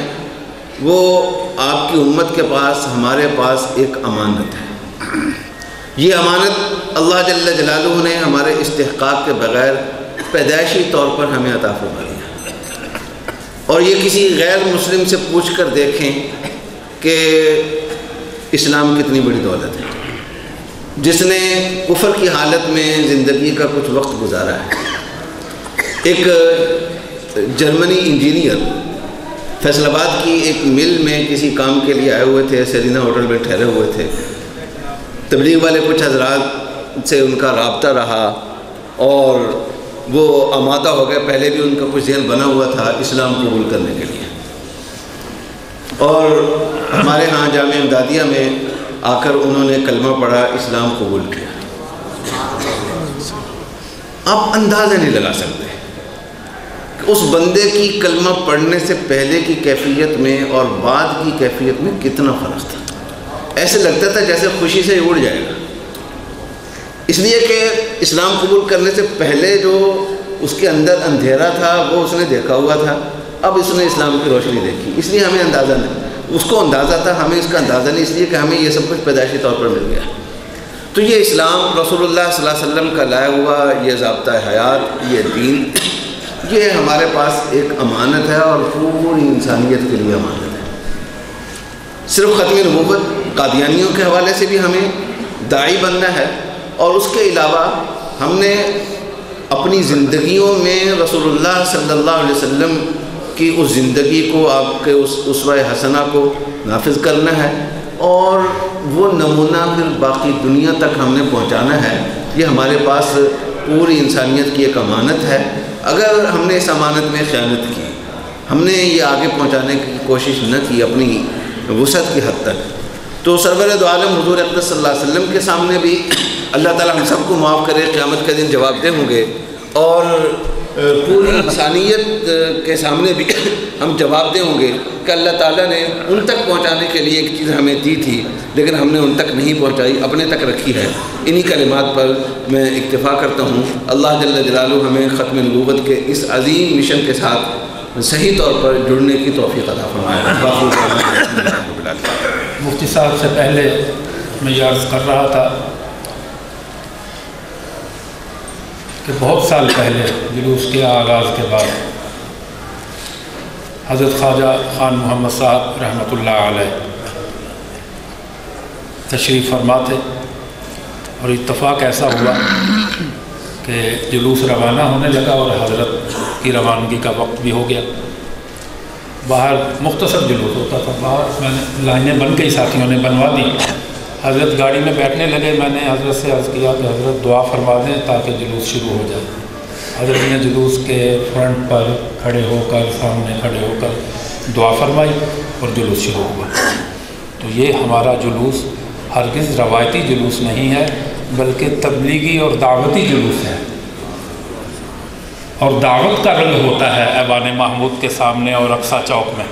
وہ آپ کی امت کے پاس، ہمارے پاس ایک امانت ہے. یہ امانت اللہ جل جلالہ نے ہمارے استحقاق کے بغیر پیدائشی طور پر ہمیں عطا فرمائی ہے. اور یہ کسی غیر مسلم سے پوچھ کر دیکھیں کہ اسلام کتنی بڑی دولت ہے. جس نے کفر کی حالت میں زندگی کا کچھ وقت گزارا ہے. ایک جرمنی انجینئر فیصل آباد کی ایک مل میں کسی کام کے لیے آئے ہوئے تھے، سیرینا ہوٹل میں ٹھہرے ہوئے تھے. تبلیغ والے کچھ حضرات سے ان کا رابطہ رہا اور وہ آمادہ ہو گئے. پہلے بھی ان کا کچھ ذہن بنا ہوا تھا اسلام قبول کرنے کے لیے، اور ہمارے ہاں جامعہ امدادیہ میں آ کر انہوں نے کلمہ پڑھا، اسلام قبول کیا. آپ اندازہ نہیں لگا سکتے کہ اس بندے کی کلمہ پڑھنے سے پہلے کی کیفیت میں اور بعد کی کیفیت میں کتنا فرق تھا. ایسے لگتا تھا جیسے خوشی سے اڑ جائے گا، اس لیے کہ اسلام قبول کرنے سے پہلے جو اس کے اندر اندھیرا تھا وہ اس نے دیکھا ہوا تھا، اب اس نے اسلام کی روشنی دیکھی. اس لیے ہمیں اندازہ نہیں، اس کو اندازہ تھا، ہمیں اس کا اندازہ نہیں، اس لیے کہ ہمیں یہ سب کچھ پیدائشی طور پر مل گیا. تو یہ اسلام رسول اللہ صلی اللہ علیہ وسلم کا لایا ہوا یہ ضابطہ حیات، یہ دین، یہ ہمارے پاس ایک امانت ہے اور پوری انسانیت کے لیے امانت ہے. صرف ختم نبوت قادیانیوں کے حوالے سے بھی ہمیں داعی بننا ہے، اور اس کے علاوہ ہم نے اپنی زندگیوں میں رسول اللہ صلی اللہ علیہ وسلم کی اس زندگی کو، آپ کے اس اسوہ حسنہ کو نافذ کرنا ہے، اور وہ نمونہ پھر باقی دنیا تک ہم نے پہنچانا ہے. یہ ہمارے پاس پوری انسانیت کی ایک امانت ہے. اگر ہم نے اس امانت میں خیانت کی، ہم نے یہ آگے پہنچانے کی کوشش نہ کی اپنی وسعت کی حد تک، تو سرور دو عالم حضور اقدس صلی اللہ علیہ وسلم کے سامنے بھی اللہ تعالی ہم سب کو معاف کرے، قیامت کے دن جواب دہ ہوں گے، اور پوری انسانیت کے سامنے بھی ہم جواب دہ ہوں گے کہ اللہ تعالیٰ نے ان تک پہنچانے کے لیے ایک چیز ہمیں دی تھی لیکن ہم نے ان تک نہیں پہنچائی، اپنے تک رکھی ہے. انہی کلمات پر میں اکتفا کرتا ہوں. اللہ جل جلالہ ہمیں ختم نبوت کے اس عظیم مشن کے ساتھ صحیح طور پر جڑنے کی توفیق عطا فرمائے. مفتی صاحب سے پہلے میں یہ عرض کر رہا تھا کہ بہت سال پہلے جلوس کے آغاز کے بعد حضرت خواجہ خان محمد صاحب رحمۃ اللہ علیہ تشریف فرما تھے، اور اتفاق ایسا ہوا کہ جلوس روانہ ہونے لگا اور حضرت کی روانگی کا وقت بھی ہو گیا. باہر مختصر جلوس ہوتا تھا، باہر میں نے لائنیں بن گئی، ساتھیوں نے بنوا دی. حضرت گاڑی میں بیٹھنے لگے، میں نے حضرت سے عرض کیا کہ حضرت دعا فرما دیں تاکہ جلوس شروع ہو جائے. حضرت نے جلوس کے فرنٹ پر کھڑے ہو کر، سامنے کھڑے ہو کر دعا فرمائی اور جلوس شروع ہوا. تو یہ ہمارا جلوس ہرگز روایتی جلوس نہیں ہے بلکہ تبلیغی اور دعوتی جلوس ہے، اور دعوت کا رنگ ہوتا ہے ایوان محمود کے سامنے اور اقصی چوک میں،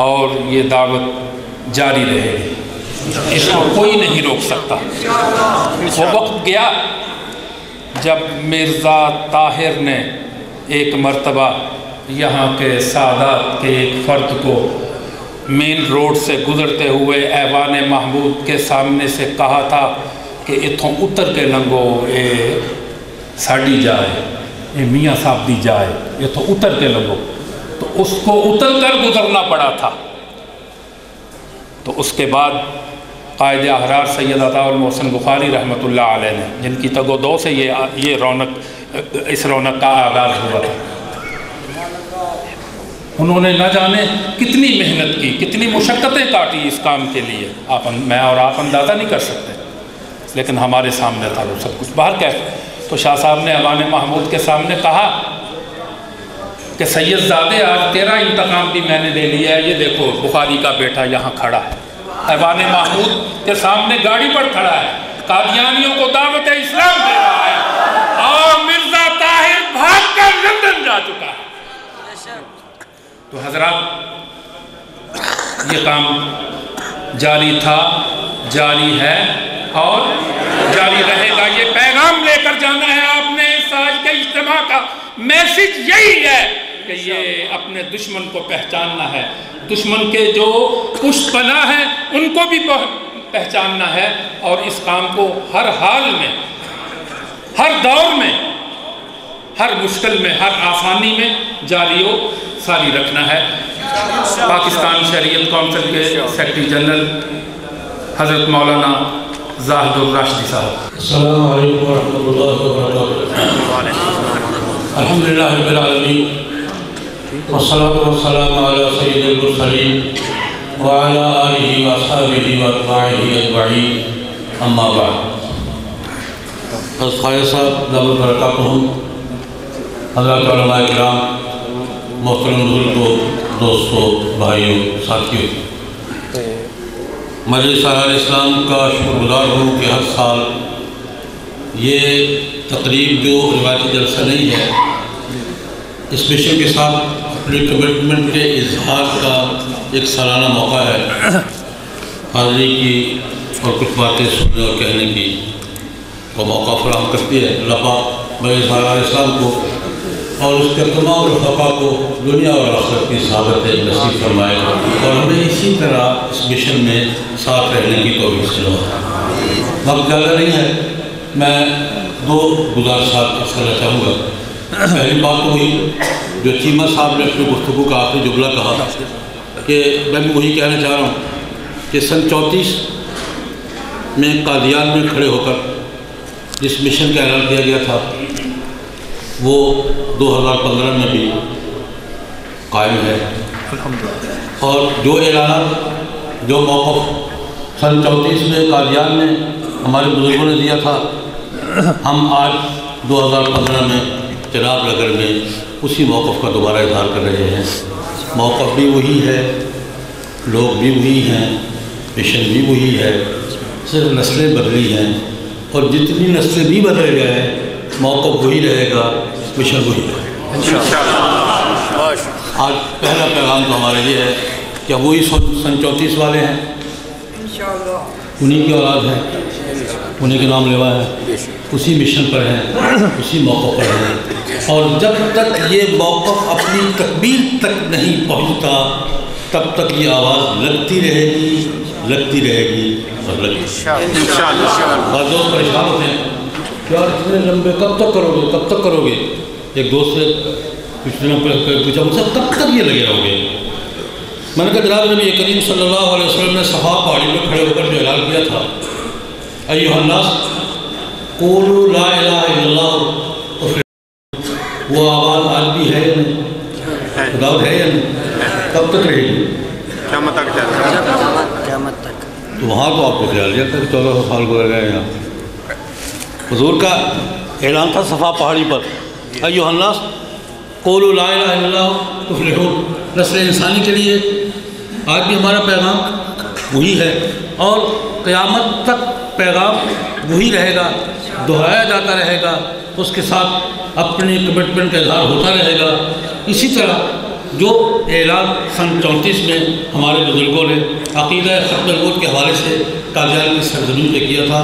اور یہ دعوت جاری رہے گی، اس کو کوئی نہیں روک سکتا. وہ وقت گیا جب مرزا طاہر نے ایک مرتبہ یہاں کے سادات کے ایک فرد کو مین روڈ سے گزرتے ہوئے ایوان محمود کے سامنے سے کہا تھا کہ اتھوں اتر کے لنگو اے ساڑی جائے، اے میاں صاحب دی جائے، اتھوں اتر کے لنگو. تو اس کو اتر کر گزرنا پڑا تھا، تو اس کے بعد قائد احرار سید عطا المحسن بخاری رحمۃ اللہ علیہ نے، جن کی تگ و دو سے یہ اس رونق کا آغاز ہوا تھا، انہوں نے نہ جانے کتنی محنت کی، کتنی مشقتیں کاٹی اس کام کے لیے، میں اور آپ اندازہ نہیں کر سکتے، لیکن ہمارے سامنے تھا وہ سب کچھ۔ باہر کیسے تو شاہ صاحب نے ایوان محمود کے سامنے کہا کہ سید زادے آج تیرا انتقام بھی میں نے لے لیا ہے، یہ دیکھو بخاری کا بیٹا یہاں کھڑا ہے، ایوان محمود کے سامنے گاڑی پر کھڑا ہے، قادیانیوں کو دعوت اسلام دے رہا ہے، اور مرزا طاہر بھاگ کر لندن جا چکا ہے۔ تو حضرات یہ کام جاری تھا، جاری ہے اور جاری رہے گا۔ یہ پیغام لے کر جانا ہے آپ نے اس آج کے اجتماع کا میسج یہی ہے کہ یہ اپنے دشمن کو پہچاننا ہے، دشمن کے جو پشت پناہ ہیں ان کو بھی پہچاننا ہے، اور اس کام کو ہر حال میں، ہر دور میں، ہر مشکل میں، ہر آسانی میں جاری و ساری رکھنا ہے۔ پاکستان شریعت کونسل کے سیکرٹری جنرل حضرت مولانا زاہد الراشدی صاحب۔ السلام علیکم ورحمۃ اللہ وبرکاتہ۔ الحمدللہ رب العالمین والصلاة والسلام علی سید المرسلین وعلی آلہ واصحابہ واتباعہ اجمعین، اما بعد۔ حضرت خواجہ صاحب دامت برکاتہم، حضرات علماء کرام، محترم بزرگوں، دوستوں، بھائیوں، ساتھیوں، مجلس اہل اسلام کا شکر گزار ہوں کہ ہر سال یہ تقریب جو روایتی جلسہ نہیں ہے، اس مشن کے ساتھ اپنے کمٹمنٹ کے اظہار کا ایک سالانہ موقع ہے، حاضری کی اور کچھ باتیں سننے اور کہنے کی وہ موقع فراہم کرتی ہے۔ اللہ پاک مجلس اہل اسلام کو اور اس کے تمام رفقا کو دنیا اور آخرت کی سعادت نصیب فرمائے، اور ہمیں اسی طرح اس مشن میں ساتھ رہنے کی توفیق فرمائے۔ وقت زیادہ نہیں ہے، میں دو گزارشات عرض کرنا چاہوں گا۔ پہلی بات تو وہی جو چیمہ صاحب نے اپنی گفتگو کا آخری جملہ کہا کہ میں بھی وہی کہنا چاہ رہا ہوں کہ سن 34 میں قادیان میں کھڑے ہو کر جس مشن کا اعلان کیا گیا تھا وہ 2015 میں بھی قائم ہے، اور جو اعلانات، جو موقف سن 34 میں قادیان میں ہمارے بزرگوں نے دیا تھا، ہم آج 2015 میں چناب نگر میں اسی موقف کا دوبارہ اظہار کر رہے ہیں۔ موقف بھی وہی ہے، لوگ بھی وہی ہیں، مشن بھی وہی ہے، صرف نسلیں بدلی ہیں، اور جتنی نسلیں بھی بدل گئے موقف وہی رہے گا، مشن وہی رہے گا۔ آج پہلا پیغام تو ہمارے یہ ہے کہ وہی سن 34 والے ہیں، انہی کی اولاد ہیں، انہی کے نام لیوا ہے، اسی مشن پر ہیں، اسی موقع پر ہیں، اور جب تک یہ موقف اپنی تکمیل تک نہیں پہنچتا تب تک یہ آواز لگتی رہے گی، لگتی رہے گی اور لگتی رہے گی۔ بعض دوست پریشان ہوتے ہیں کہ یار اتنے لمبے کب تک کرو گے، کب تک کرو گے؟ ایک دوست سے پوچھا مجھ سے کب تک یہ لگے رہو گے؟ میں نے کہا جناب نبی کریم صلی اللہ علیہ وسلم نے صفا پہاڑی میں کھڑے ہو کر جو اعلان کیا تھا، ایھا الناس قولوا لا الہ الا اللہ، وہ آواز آج بھی ہے یا نہیں؟ دعوت ہے یا نہیں؟ کب تک رہے گی؟ قیامت تک تو وہاں تو آپ کو خیال لیا تھا کہ 1400 سال گزر گئے یہاں۔ حضور کا اعلان تھا صفا پہاڑی پر، ایھا الناس قولوا لا الہ الا اللہ تفلحون، نسل انسانی کے لیے آج بھی ہمارا پیغام وہی ہے، اور قیامت تک پیغام وہی رہے گا، دہرایا جاتا رہے گا، اس کے ساتھ اپنی کمٹمنٹ کا اظہار ہوتا رہے گا۔ اسی طرح جو اعلان سن 34 میں ہمارے بزرگوں نے عقیدہ ختم الوجود کے حوالے سے قادیان کی سرزمین پہ کیا تھا،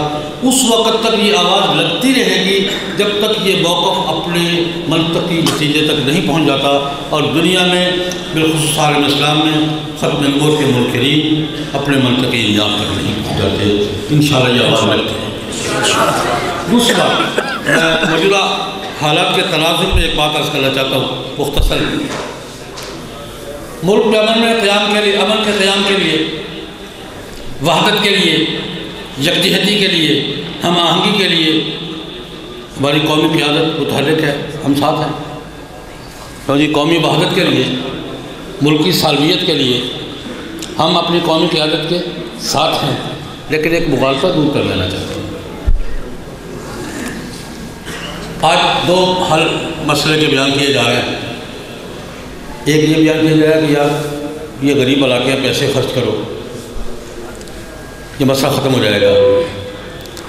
اس وقت تک یہ آواز لگتی رہے گی جب تک یہ موقف اپنے منطقی نتیجے تک نہیں پہنچ جاتا، اور دنیا میں بالخصوص عالم اسلام میں ختم الوجود کے منکرین اپنے منطقی انجام تک نہیں پہنچ جاتے۔ انشاءاللہ یہ آواز لگتی ہے۔ دوسری بات، میں موجودہ حالات کے تناظر میں ایک بات عرض کرنا چاہتا ہوں مختصر۔ ملک میں امن کے قیام کے لیے وحدت کے لیے، یکجہتی کے لیے، ہم آہنگی کے لیے ہماری قومی قیادت متحرک ہے، ہم ساتھ ہیں. تو جی قومی وحدت کے لیے، ملکی سالمیت کے لیے ہم اپنی قومی قیادت کے ساتھ ہیں، لیکن ایک مغالطہ دور کر لینا چاہتے ہیں. آج دو حل مسئلے کے بیان کیے جا رہے ہیں. ایک یہ بیان کیا جا رہا ہے کہ یار یہ غریب علاقے ہیں، پیسے خرچ کرو، یہ مسئلہ ختم ہو جائے گا.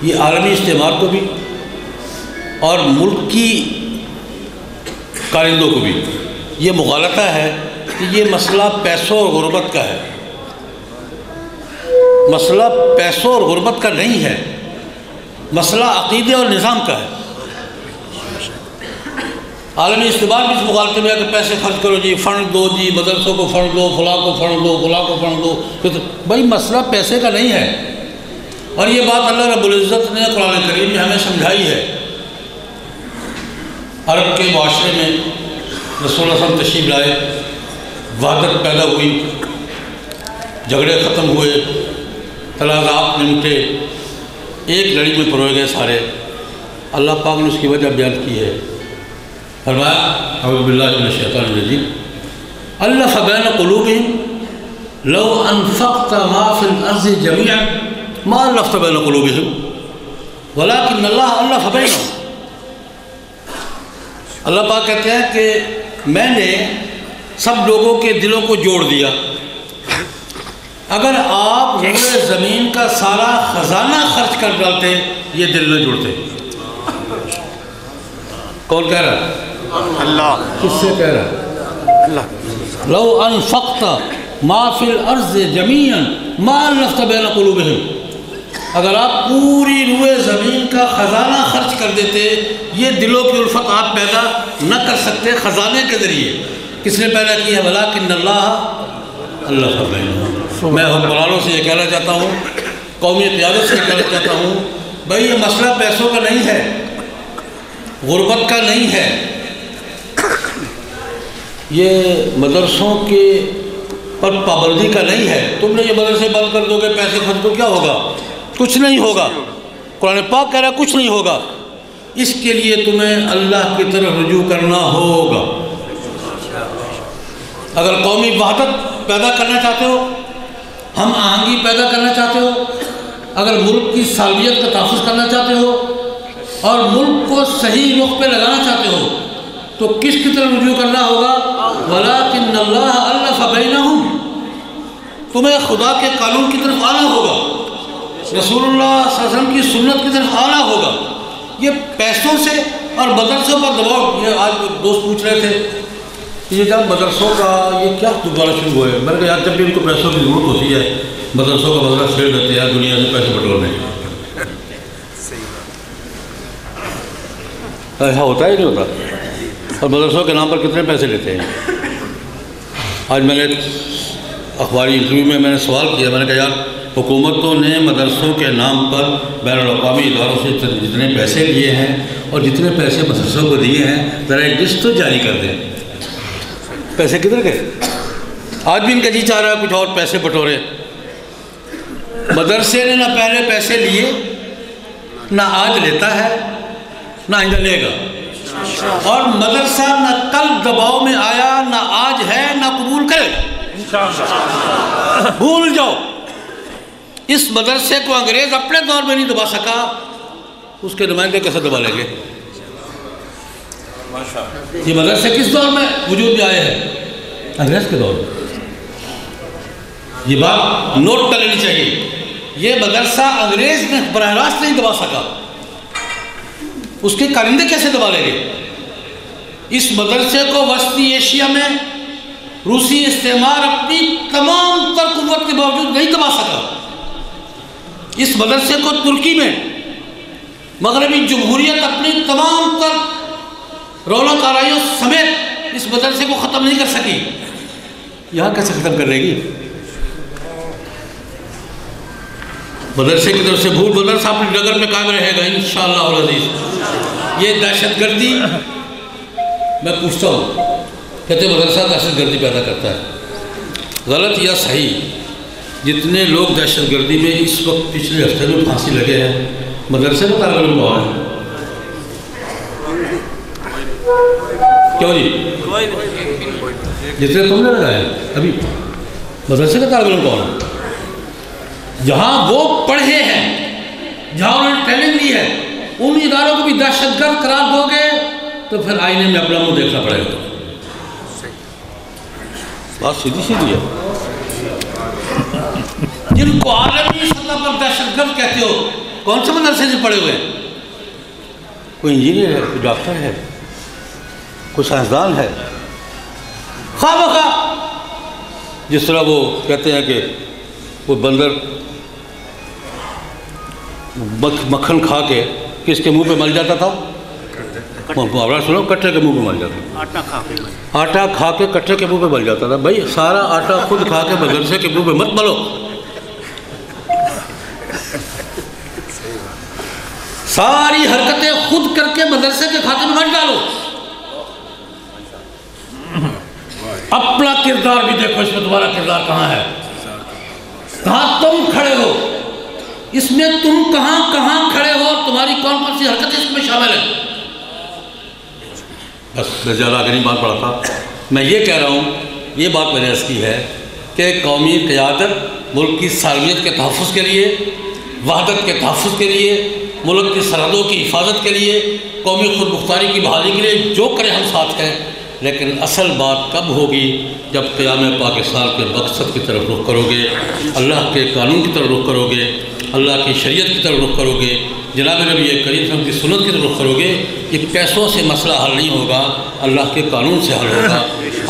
یہ عالمی استعمار کو بھی اور ملک کی کارندوں کو بھی یہ مغالطہ ہے کہ یہ مسئلہ پیسوں اور غربت کا ہے. مسئلہ پیسوں اور غربت کا نہیں ہے، مسئلہ عقیدے اور نظام کا ہے. عالمی استعمار بھی اس مغالطے میں ہے کہ پیسے خرچ کرو جی، فنڈ دو جی، مدرسوں کو فنڈ دو، فلاں کو فنڈ دو، فلاں کو فنڈ دو. بھائی مسئلہ پیسے کا نہیں ہے، اور یہ بات اللہ رب العزت نے قرآن کریم میں ہمیں سمجھائی ہے. عرب کے معاشرے میں رسول اللہ صلی اللہ علیہ وسلم تشریف لائے، وحدت پیدا ہوئی، جھگڑے ختم ہوئے، تنازعات نمٹے، ایک لڑی میں پروئے گئے سارے. اللہ پاک نے اس کی وجہ بیان کی ہے. فرمایا اعوذ باللہ من الشیطان الرجیم الف بین قلوبہم لو انفقت ما فی الارض جميعا ما الفت بین قلوبہم ولکن اللہ الف بینہم. اللہ پاک کہتے ہیں کہ میں نے سب لوگوں کے دلوں کو جوڑ دیا. اگر آپ روئے زمین کا سارا خزانہ خرچ کر ڈالتے یہ دل نہ جڑتے. کون کہہ رہا ہے؟ اللہ. کس سے کہہ رہا ہے؟ اللہ. لو انفقت ما فی الارض جميعا ما الفت بین قلوبہم. اگر آپ پوری روئے زمین کا خزانہ خرچ کر دیتے یہ دلوں کی الفت آپ پیدا نہ کر سکتے خزانے کے ذریعے. کس نے پیدا کی ہے؟ ولکن اللہ الف بینہم. میں حکمرانوں سے یہ کہنا چاہتا ہوں، قومی قیادت سے یہ کہنا چاہتا ہوں، بھائی یہ مسئلہ پیسوں کا نہیں ہے، غربت کا نہیں ہے، یہ مدرسوں کے پر پابندی کا نہیں ہے. تم نے یہ مدرسے بند کر دو گے، پیسے خرچ دو، کیا ہوگا؟ کچھ نہیں ہوگا. قرآن پاک کہہ رہا ہے کچھ نہیں ہوگا. اس کے لیے تمہیں اللہ کی طرف رجوع کرنا ہوگا. اگر قومی وحدت پیدا کرنا چاہتے ہو، ہم آہنگی پیدا کرنا چاہتے ہو، اگر ملک کی سالمیت کا تحفظ کرنا چاہتے ہو اور ملک کو صحیح رخ پہ لگانا چاہتے ہو تو کس کی طرف رجوع کرنا ہوگا؟ وَلَٰكِنَّ اللَّهَ أَلَّفَ بَيْنَهُمْ. تمہیں خدا کے قانون کی طرف آنا ہوگا، رسول اللہ صلی اللہ علیہ وسلم کی سنت کی طرف آنا ہوگا. یہ پیسوں سے اور مدرسوں پر دباؤ. یہ آج دوست پوچھ رہے تھے یہ جب مدرسوں کا یہ کیا دوبارہ شروع ہوئے. میں نے کہا یار جب بھی ان کو پیسوں کی ضرورت ہوتی ہے مدرسوں کا مسئلہ چھیڑ دیتے ہیں دنیا سے پیسے بٹورنے. ایسا ہوتا ہی نہیں ہوتا. اور مدرسوں کے نام پر کتنے پیسے لیتے ہیں. آج میں نے اخباری انٹرویو میں نے سوال کیا، میں نے کہا یار حکومتوں نے مدرسوں کے نام پر بین الاقوامی اداروں سے جتنے پیسے لیے ہیں اور جتنے پیسے مدرسوں کو دیے ہیں ذرا ایک لسٹ تو جاری کر دیں. پیسے کدھر گئے؟ آج بھی ان کا جی چاہ رہا ہے کچھ اور پیسے بٹورے. مدرسے نے نہ پہلے پیسے لیے، نہ آج لیتا ہے، نہ آئندہ لے گا. اور مدرسہ نہ کل دباؤ میں آیا، نہ آج ہے، نہ قبول کرے. بھول جاؤ. اس مدرسے کو انگریز اپنے دور میں نہیں دبا سکا، اس کے نمائندے کیسے دبا لیں گے؟ یہ مدرسے کس دور میں وجود میں آئے ہیں؟ انگریز کے دور میں. یہ بات نوٹ کر لینی چاہیے. یہ مدرسہ انگریز نے براہ راست نہیں دبا سکا، اس کے کارندے کیسے دبا لیں گے؟ اس مدرسے کو وسطی ایشیا میں روسی استعمار اپنی تمام تر قوت کے باوجود نہیں دبا سکا. اس مدرسے کو ترکی میں مغربی جمہوریت اپنی تمام تر رونق آرائیوں سمیت اس مدرسے کو ختم نہیں کر سکی. یہاں کیسے ختم کر رہے گی؟ مدرسے کی طرف سے بھول مدرسہ اپنی ڈگر میں قائم رہے گا انشاءاللہ العزیز. یہ دہشت گردی میں پوچھتا ہوں، کہتے مدرسہ دہشت گردی پیدا کرتا ہے. غلط یا صحیح؟ جتنے لوگ دہشت گردی میں اس وقت پچھلے ہفتے میں پھانسی لگے ہیں مدرسے میں طالب علم کون ہے؟ کیوں جی؟ جتنے تم نے لگائے ابھی مدرسے کا طالب علم کون ہے؟ جہاں وہ پڑھے ہیں، جہاں انہوں نے ٹریننگ لی ہے، ان اداروں کو بھی دہشت گرد قرار دو گے تو پھر آئینے میں اپنا منہ دیکھنا پڑے گا. بات سیدھی سیدھی ہے. جن کو عالمی سطح پر دہشت گرد کہتے ہو کون سے مدرسے سے پڑھے ہوئے ہیں؟ کوئی انجینئر ہے، کوئی ڈاکٹر ہے، کوئی سائنسدان ہے، خواہ بخواہ جس طرح وہ کہتے ہیں کہ وہ بندر مکھن کھا کے کس کے منہ پہ مل جاتا تھا؟ محاورہ سنو، کٹھے کے منہ پہ مل جاتا تھا. آٹا کھا کے کٹھے کے منہ پہ مل جاتا تھا. بھائی سارا آٹا خود کھا کے مدرسے کے منہ پہ مت ملو. ساری حرکتیں خود کر کے مدرسے کے کھاتے میں مت ڈالو. اپنا کردار بھی دیکھو، اس میں تمہارا کردار کہاں ہے، کہاں تم کھڑے ہو، اس میں تم کہاں کھڑے ہو، تمہاری کون کون سی حرکتیں اس میں شامل ہیں. بس میں زیادہ آگے نہیں بات پڑا تھا. میں یہ کہہ رہا ہوں، یہ بات میں نے عرض کی ہے کہ قومی قیادت ملک کی سالمیت کے تحفظ کے لیے، وحدت کے تحفظ کے لیے، ملک کی سرحدوں کی حفاظت کے لیے، قومی خود مختاری کی بحالی کے لیے جو کرے ہم ساتھ ہیں. لیکن اصل بات کب ہوگی؟ جب قیام پاکستان کے مقصد کی طرف رخ کرو گے، اللہ کے قانون کی طرف رخ کرو گے، اللہ کی شریعت کی طرف رخ کرو گے، جناب نبی کریم صلی اللہ علیہ وسلم کی سنت کی طرف رخ کرو گے. یہ پیسوں سے مسئلہ حل نہیں ہوگا، اللہ کے قانون سے حل ہوگا.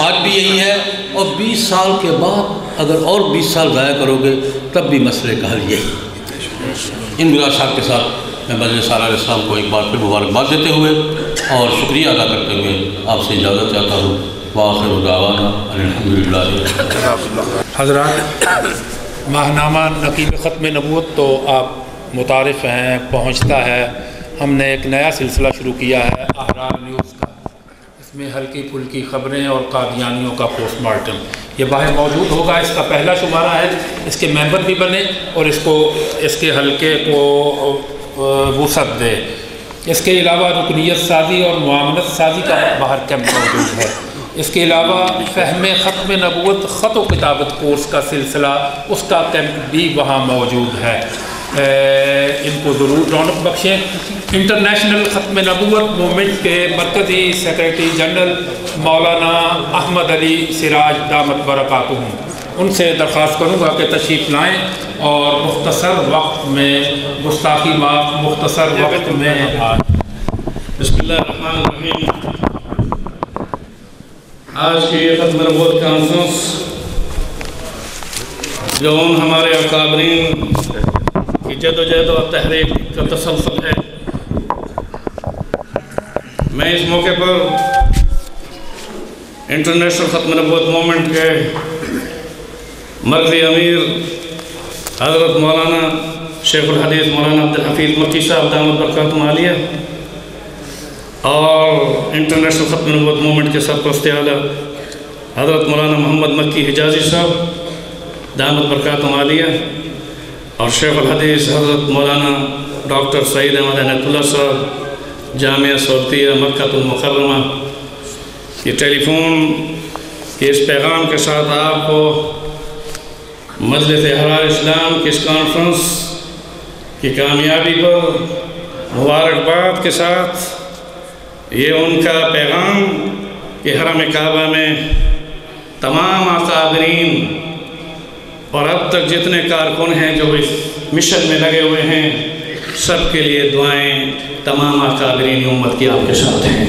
آج بھی یہی ہے، اور 20 سال کے بعد اگر اور 20 سال ضائع کرو گے تب بھی مسئلے کا حل یہی. ان گزارشات کے ساتھ میں مجلس سالار اسلام کو ایک بار پھر مبارکباد دیتے ہوئے اور شکریہ ادا کرتے ہوئے آپ سے اجازت چاہتا ہوں. وآخر دعوانا الحمدللہ. حضرات، ماہنامہ نقیب ختم نبوت تو آپ متعارف ہیں، پہنچتا ہے. ہم نے ایک نیا سلسلہ شروع کیا ہے احرار نیوز کا. اس میں ہلکی پھلکی خبریں اور قادیانیوں کا پوسٹ مارٹم یہ باہر موجود ہوگا. اس کا پہلا شمارہ ہے، اس کے ممبر بھی بنے اور اس کے حلقے کو وسعت دے. اس کے علاوہ رکنیت سازی اور معاملت سازی کا باہر کیمپ موجود ہے. اس کے علاوہ فہم ختم نبوت خط و کتابت کورس کا سلسلہ، اس کا کیمپ بھی وہاں موجود ہے. ان کو ضرور رونق بخشیں. انٹرنیشنل ختم نبوت موومنٹ کے مرکزی سیکریٹری جنرل مولانا احمد علی سراج دامت برکاتہم، ان سے درخواست کروں گا کہ تشریف لائیں اور مختصر وقت میں گستاخی معاف مختصر وقت میں بسم اللہ الرحمن الرحیم. آج کی یہ ختم نبوت کانفرنس جو ہمارے اکابرین کی جدوجہد و تحریک کا تسلسل ہے، میں اس موقع پر انٹرنیشنل ختم نبوت موومنٹ کے مرکزی امیر حضرت مولانا شیخ الحدیث مولانا عبدالحفیظ مکی صاحب دامت برکاتہم عالیہ اور انٹرنیشنل ختم نبوت موومنٹ کے سرپرست اعلیٰ حضرت مولانا محمد مکی حجازی صاحب دامت برکاتہم عالیہ اور شیخ الحدیث حضرت مولانا ڈاکٹر سعید احمد عنایت اللہ صاحب جامعہ سعودیہ مکہ المکرمہ، یہ ٹیلی فون کے اس پیغام کے ساتھ آپ کو مجلس احرار اسلام کی اس کانفرنس کی کامیابی پر مبارکباد کے ساتھ یہ ان کا پیغام کہ حرم کعبہ میں تمام اکابرین اور اب تک جتنے کارکن ہیں جو اس مشن میں لگے ہوئے ہیں، سب کے لیے دعائیں تمام اکابرین امت کی آپ کے ساتھ ہیں.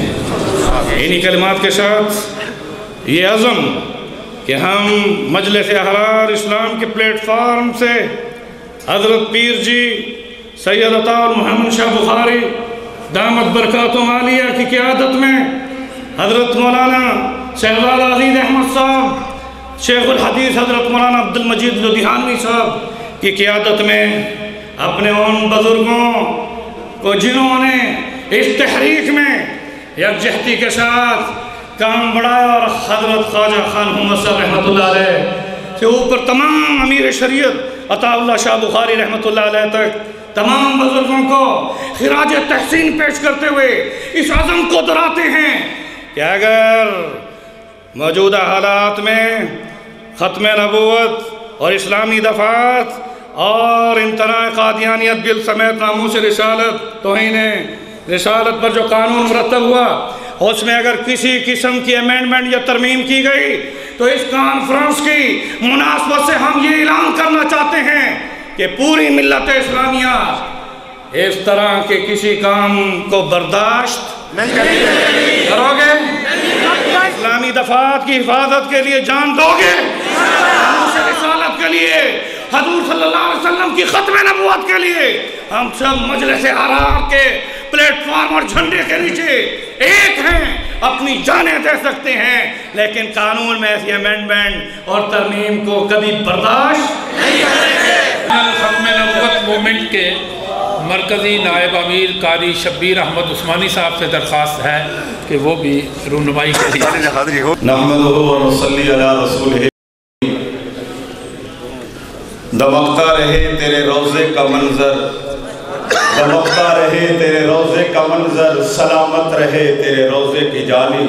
انہی کلمات کے ساتھ یہ عزم کہ ہم مجلس احرار اسلام کے پلیٹ فارم سے حضرت پیر جی سید عطا محمد شاہ بخاری دامت برکاتہم عالیہ کی قیادت میں حضرت مولانا شہزاد عزیز احمد صاحب، شیخ الحدیث حضرت مولانا عبدالمجید لدھیانوی صاحب کی قیادت میں اپنے ان بزرگوں کو جنہوں نے اس تحریک میں یکجہتی کے ساتھ کام بڑھایا اور حضرت خواجہ خان محمد صاحب رحمۃ اللہ علیہ کے اوپر تمام امیر شریعت عطا اللہ شاہ بخاری رحمۃ اللہ علیہ تک تمام بزرگوں کو خراج تحسین پیش کرتے ہوئے اس عزم کو دہراتے ہیں کہ اگر موجودہ حالات میں ختم نبوت اور اسلامی دفعات اور امتناع قادیانیت بل سمیت ناموس رسالت توہین رسالت پر جو قانون مرتب ہوا اس میں اگر کسی قسم کی امینڈمنٹ یا ترمیم کی گئی تو اس کانفرنس کی مناسبت سے ہم یہ اعلان کرنا چاہتے ہیں کہ پوری ملت اسلامیہ اس طرح کے کسی کام کو برداشت نہیں کرو گے؟ اسلامی دفعات کی حفاظت کے لیے جان دو گے؟ ناموس رسالت کے لیے، حضور صلی اللہ علیہ وسلم کی ختم نبوت کے لیے ہم سب مجلس احرار کے پلیٹ فارم اور جھنڈے کے نیچے ایک ہیں، اپنی جانیں دے سکتے ہیں، لیکن قانون میں ایسی امینڈمنٹ اور ترمیم کو کبھی برداشت نہیں کریں گے۔ ختم نبوت مومنٹ کے مرکزی نائب امیر قاری شبیر احمد عثمانی صاحب سے درخواست ہے کہ وہ بھی رونمائی کے لیے نحمدہ و نصلی علی رسولہ۔ دمکتا رہے تیرے روضے کا منظر، دمکتا رہے تیرے روضے کا منظر، سلامت رہے تیرے روضے کی جانی۔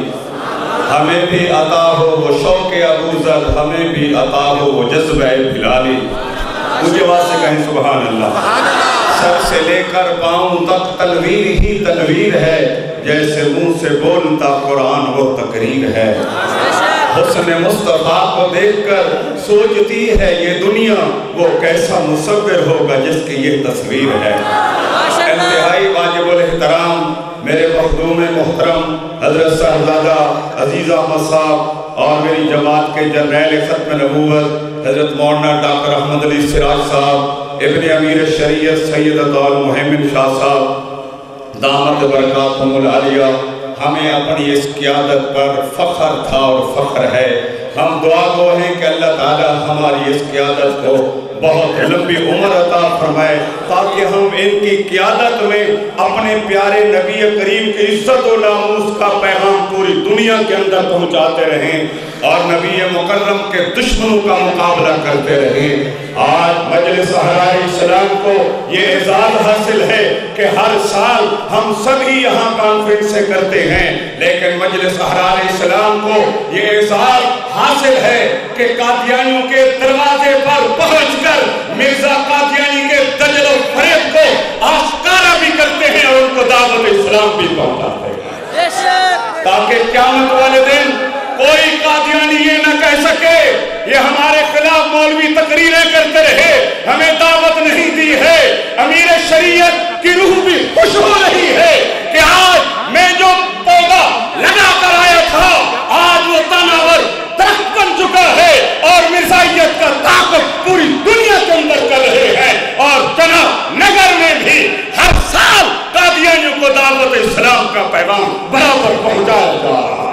ہمیں بھی عطا ہو وہ شوق ابوذر، ہمیں بھی عطا ہو وہ جذبہ بلالی۔ مجھے واسطے کہیں سبحان اللہ۔ سر سے لے کر پاؤں تک تنویر ہی تنویر ہے، جیسے منہ سے بولتا قرآن وہ تقریر ہے۔ حسن مصطفیٰ کو دیکھ کر سوچتی ہے یہ دنیا، وہ کیسا مصور ہوگا جس کی یہ تصویر ہے۔ انتہائی واجب الاحترام میرے مخدوم محترم حضرت صاحبزادہ عزیز احمد صاحب اور میری جماعت کے جرنیل ختم نبوت حضرت مولانا ڈاکٹر احمد علی سراج صاحب، ابن امیر شریعت سید المحمد شاہ صاحب دامت برکاتہم العالیہ، ہمیں اپنی اس قیادت پر فخر تھا اور فخر ہے۔ ہم دعا گو ہیں کہ اللہ تعالی ہماری اس قیادت کو بہت لمبی عمر عطا فرمائے، تاکہ ہم ان کی قیادت میں اپنے پیارے نبی کریم کی عزت و ناموس کا پیغام پوری دنیا کے اندر پہنچاتے رہیں اور نبی مکرم کے دشمنوں کا مقابلہ کرتے رہیں۔ آج مجلس احرار اسلام کو یہ اعزاز حاصل ہے کہ ہر سال ہم سبھی یہاں کانفرنسیں کرتے ہیں، لیکن مجلس احرار اسلام کو یہ اعزاز حاصل ہے کہ قادیانیوں کے دروازے پر پہنچ کر مرزا قادیانی کے دجل و فریب کو آشکارا بھی کرتے ہیں اور ان کو دعوت اسلام بھی پہنچاتے ہیں، تاکہ قیامت والے دن کوئی قادیانی یہ نہ کہہ سکے یہ ہمارے خلاف مولوی تقریریں کرتے رہے، ہمیں دعوت نہیں دی ہے۔ امیر شریعت کی روح بھی خوش ہو رہی ہے کہ آج میں جو پودا لگا کر آیا تھا آج وہ تناور درخت بن چکا ہے اور مرزائیت کا طاقت پوری دنیا کے اندر کر رہے ہیں، اور جناب نگر میں بھی ہر سال قادیانیوں کو دعوت اسلام کا پیغام برابر پہنچایا جا رہا ہے۔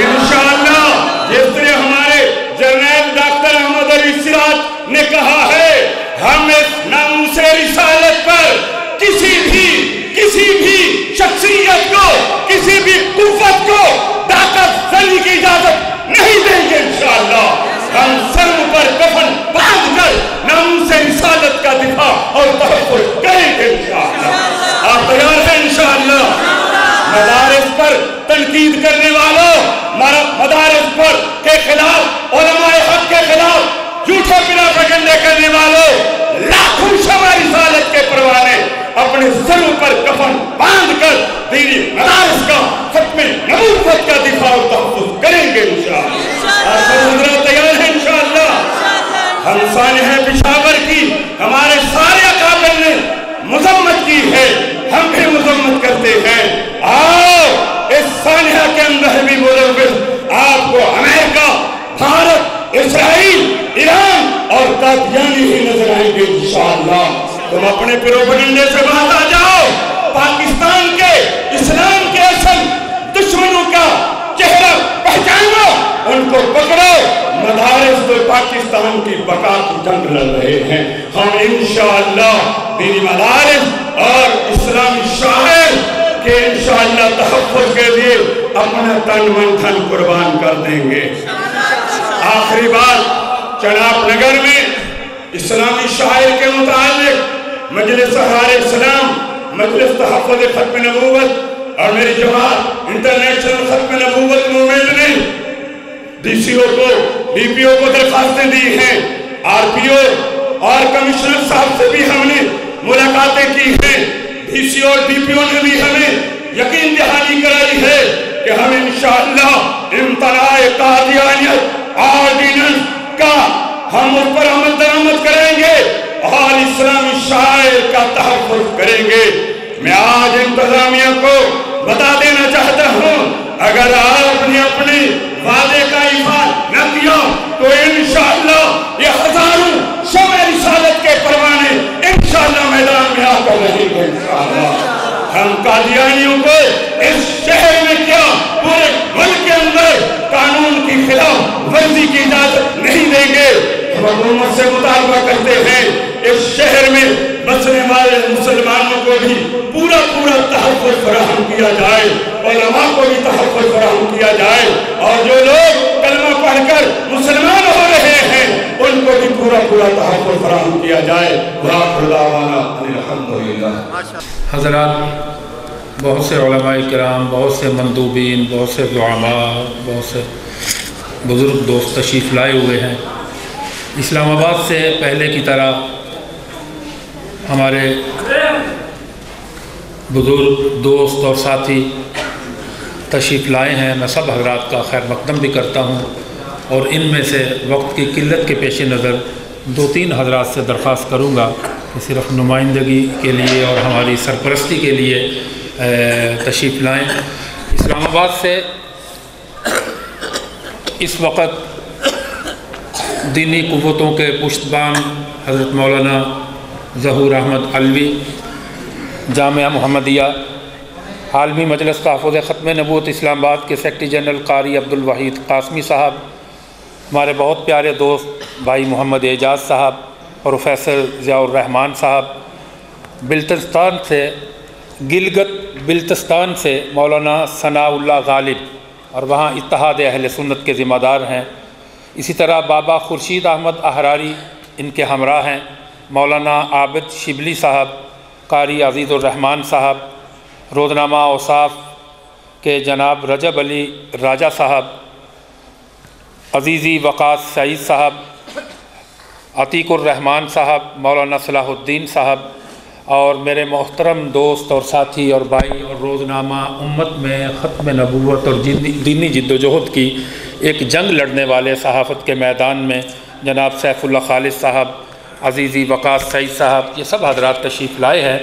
انشاءاللہ جس طرح ہمارے جنرل ڈاکٹر احمد علی سراج نے کہا ہے، ہم اس ناموس رسالت پر کسی بھی شخصیت کو، کسی بھی قوت کو طاقت زنی کی اجازت نہیں دیں گے۔ انشاءاللہ ہم سر پر کفن باندھ کر ناموس رسالت کا دفاع اور تحفظ کریں گے انشاءاللہ۔ آپ تیار ہیں انشاءاللہ؟ مدارس پر تنقید کرنے والوں، مدارس پر کے خلاف، علماء حق کے خلاف جھوٹے پروپیگنڈے کرنے والوں، لاکھوں شمع رسالت کے پروانے اپنے سروں پر کفن باندھ کر دینی مدارس کا، ختم نبوت کا دفاع اور تحفظ کریں گے انشاءاللہ۔ آپ حضرات تیار ہیں انشاءاللہ؟ ہم سانحہ پشاور کی ہمارے سارے اکابر نے مذمت کی ہے، ہم بھی مذمت کرتے ہیں۔ آؤ اس سانحہ کے اندر بھی ملوث آپ کو امریکہ، بھارت، اسرائیل، ایران اور قادیانی ہی نظر آئیں گے انشاءاللہ۔ تم اپنے پروپیگنڈے سے باہر آ جاؤ، پاکستان کے اسلام کے اصل دشمنوں کا چہرہ پہچانو، ان کو پکڑو۔ مدارس تو پاکستان کی بقا کی جنگ لڑ رہے ہیں، ہم انشاءاللہ دینی مدارس اور اسلامی شاعر کے انشاءاللہ تحفظ کے لیے اپنا تن من دھن قربان کر دیں گے۔ آخری بات، چناب نگر میں اسلامی شاعر کے متعلق مجلس احرار اسلام، مجلس تحفظ ختم نبوت اور میری جماعت انٹرنیشنل ختم نبوت مومنٹ نے ڈی سی او کو، ڈی پی او کو درخواستیں دی ہیں، آر پی او اور کمشنر صاحب سے بھی ہم نے ملاقاتیں کی ہیں۔ ڈی سی اور ڈی پی او نے بھی ہمیں یقین دہانی کرائی ہے کہ ہم انشاءاللہ امتناع قادیانیت آرڈیننس کا ہم اس پر عمل درآمد کریں گے اور اسلامی شاعر کا تحفظ کریں گے۔ میں آج انتظامیہ کو بتا دینا چاہتا ہوں، اگر آپ نے اپنے وعدے کا ایفا نہ کیا تو انشاءاللہ یہ ہزاروں شمع رسالت کے پروانے انشاءاللہ میدان میں آ کر رہیں گے انشاءاللہ۔ ہم قادیانیوں کو اس شہر میں کیا پورے ملک کے اندر قانون کی خلاف ورزی کی اجازت نہیں دیں گے۔ ہم حکومت سے مطالبہ کرتے ہیں اس شہر میں بسنے والے مسلمانوں کو بھی پورا تحفظ فراہم کیا جائے، علماء کو بھی تحفظ فراہم کیا جائے، اور جو لوگ کلمہ پڑھ کر مسلمان ہو رہے ہیں ان کو بھی پورا تحفظ فراہم کیا جائے۔ وآخر دعوانا ان الحمدللہ۔ حضرات، بہت سے علماء کرام، بہت سے مندوبین، بہت سے زعماء، بہت سے بزرگ دوست تشریف لائے ہوئے ہیں۔ اسلام آباد سے پہلے کی طرح ہمارے بزرگ دوست اور ساتھی تشریف لائے ہیں۔ میں سب حضرات کا خیر مقدم بھی کرتا ہوں، اور ان میں سے وقت کی قلت کے پیش نظر 2-3 حضرات سے درخواست کروں گا کہ صرف نمائندگی کے لیے اور ہماری سرپرستی کے لیے تشریف لائیں۔ اسلام آباد سے اس وقت دینی قوتوں کے پشتبان حضرت مولانا ظہور احمد علوی، جامعہ محمدیہ، عالمی مجلس تحفظ ختم نبوت اسلام آباد کے سیکرٹری جنرل قاری عبدالوحید قاسمی صاحب، ہمارے بہت پیارے دوست بھائی محمد اعجاز صاحب، پروفیسر ضیاء الرحمان صاحب، بلتستان سے، گلگت بلتستان سے مولانا ثناء اللہ غالب، اور وہاں اتحاد اہل سنت کے ذمہ دار ہیں۔ اسی طرح بابا خورشید احمد احراری ان کے ہمراہ ہیں، مولانا عابد شبلی صاحب، قاری عزیز الرحمان صاحب، روزنامہ اوصاف کے جناب رجب علی راجہ صاحب، عزیزی وقاص سعید صاحب، عتیق الرحمان صاحب، مولانا صلاح الدین صاحب، اور میرے محترم دوست اور ساتھی اور بھائی اور روزنامہ امت میں ختم نبوت اور دینی جد و جہد کی ایک جنگ لڑنے والے صحافت کے میدان میں جناب سیف اللہ خالد صاحب، عزیزی وقاص سعید صاحب، یہ سب حضرات تشریف لائے ہیں۔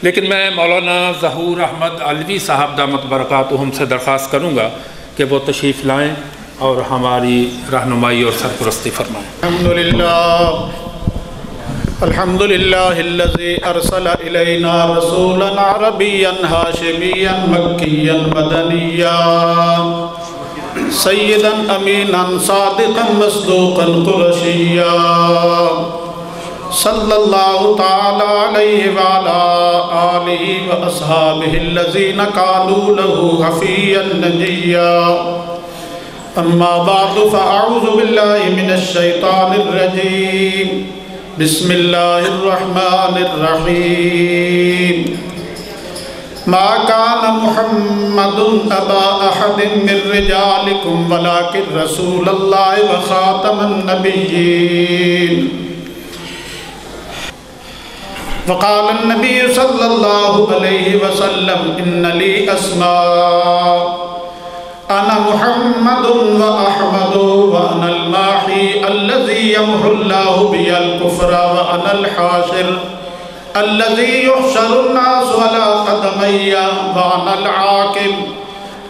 لیکن میں مولانا ظہور احمد علوی صاحب دامت برکاتہم سے درخواست کروں گا کہ وہ تشریف لائیں اور ہماری رہنمائی اور سرپرستی فرمائیں۔ الحمدللہ الذی ارسل الینا رسولا عربیا ہاشمیا مکیا مدنیا سیدا امینا صادقا مصدوقا قرشیا صلی اللہ تعالی علیہ وعلا آلہ واصحابہ الذین قالوا له حفیا نجیا اما بعد فاعوذ باللہ من الشیطان الرجیم بسم اللہ الرحمن الرحیم ما كان محمد ابا احد من رجالکم ولکن رسول اللہ وخاتم النبیین وقال النبی صلی اللہ علیہ وسلم ان لی اسماء انا محمد و احمد و انا الماحی الذي يمحو الله بي الكفر و انا الحاشر الذي يحشر الناس على قدمي و انا العاقب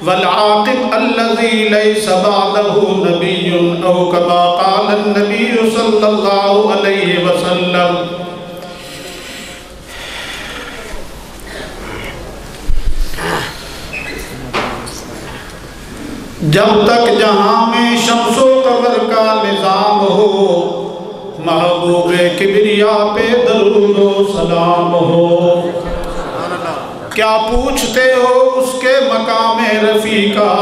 والعاقب الذي ليس بعده نبي او كما قال النبي صلی اللہ علیہ وسلم۔ جب تک جہاں میں شمس و قمر کا نظام ہو محبوب کبریا پہ درود و سلام ہو کیا پوچھتے ہو اس کے مقام رفیع کا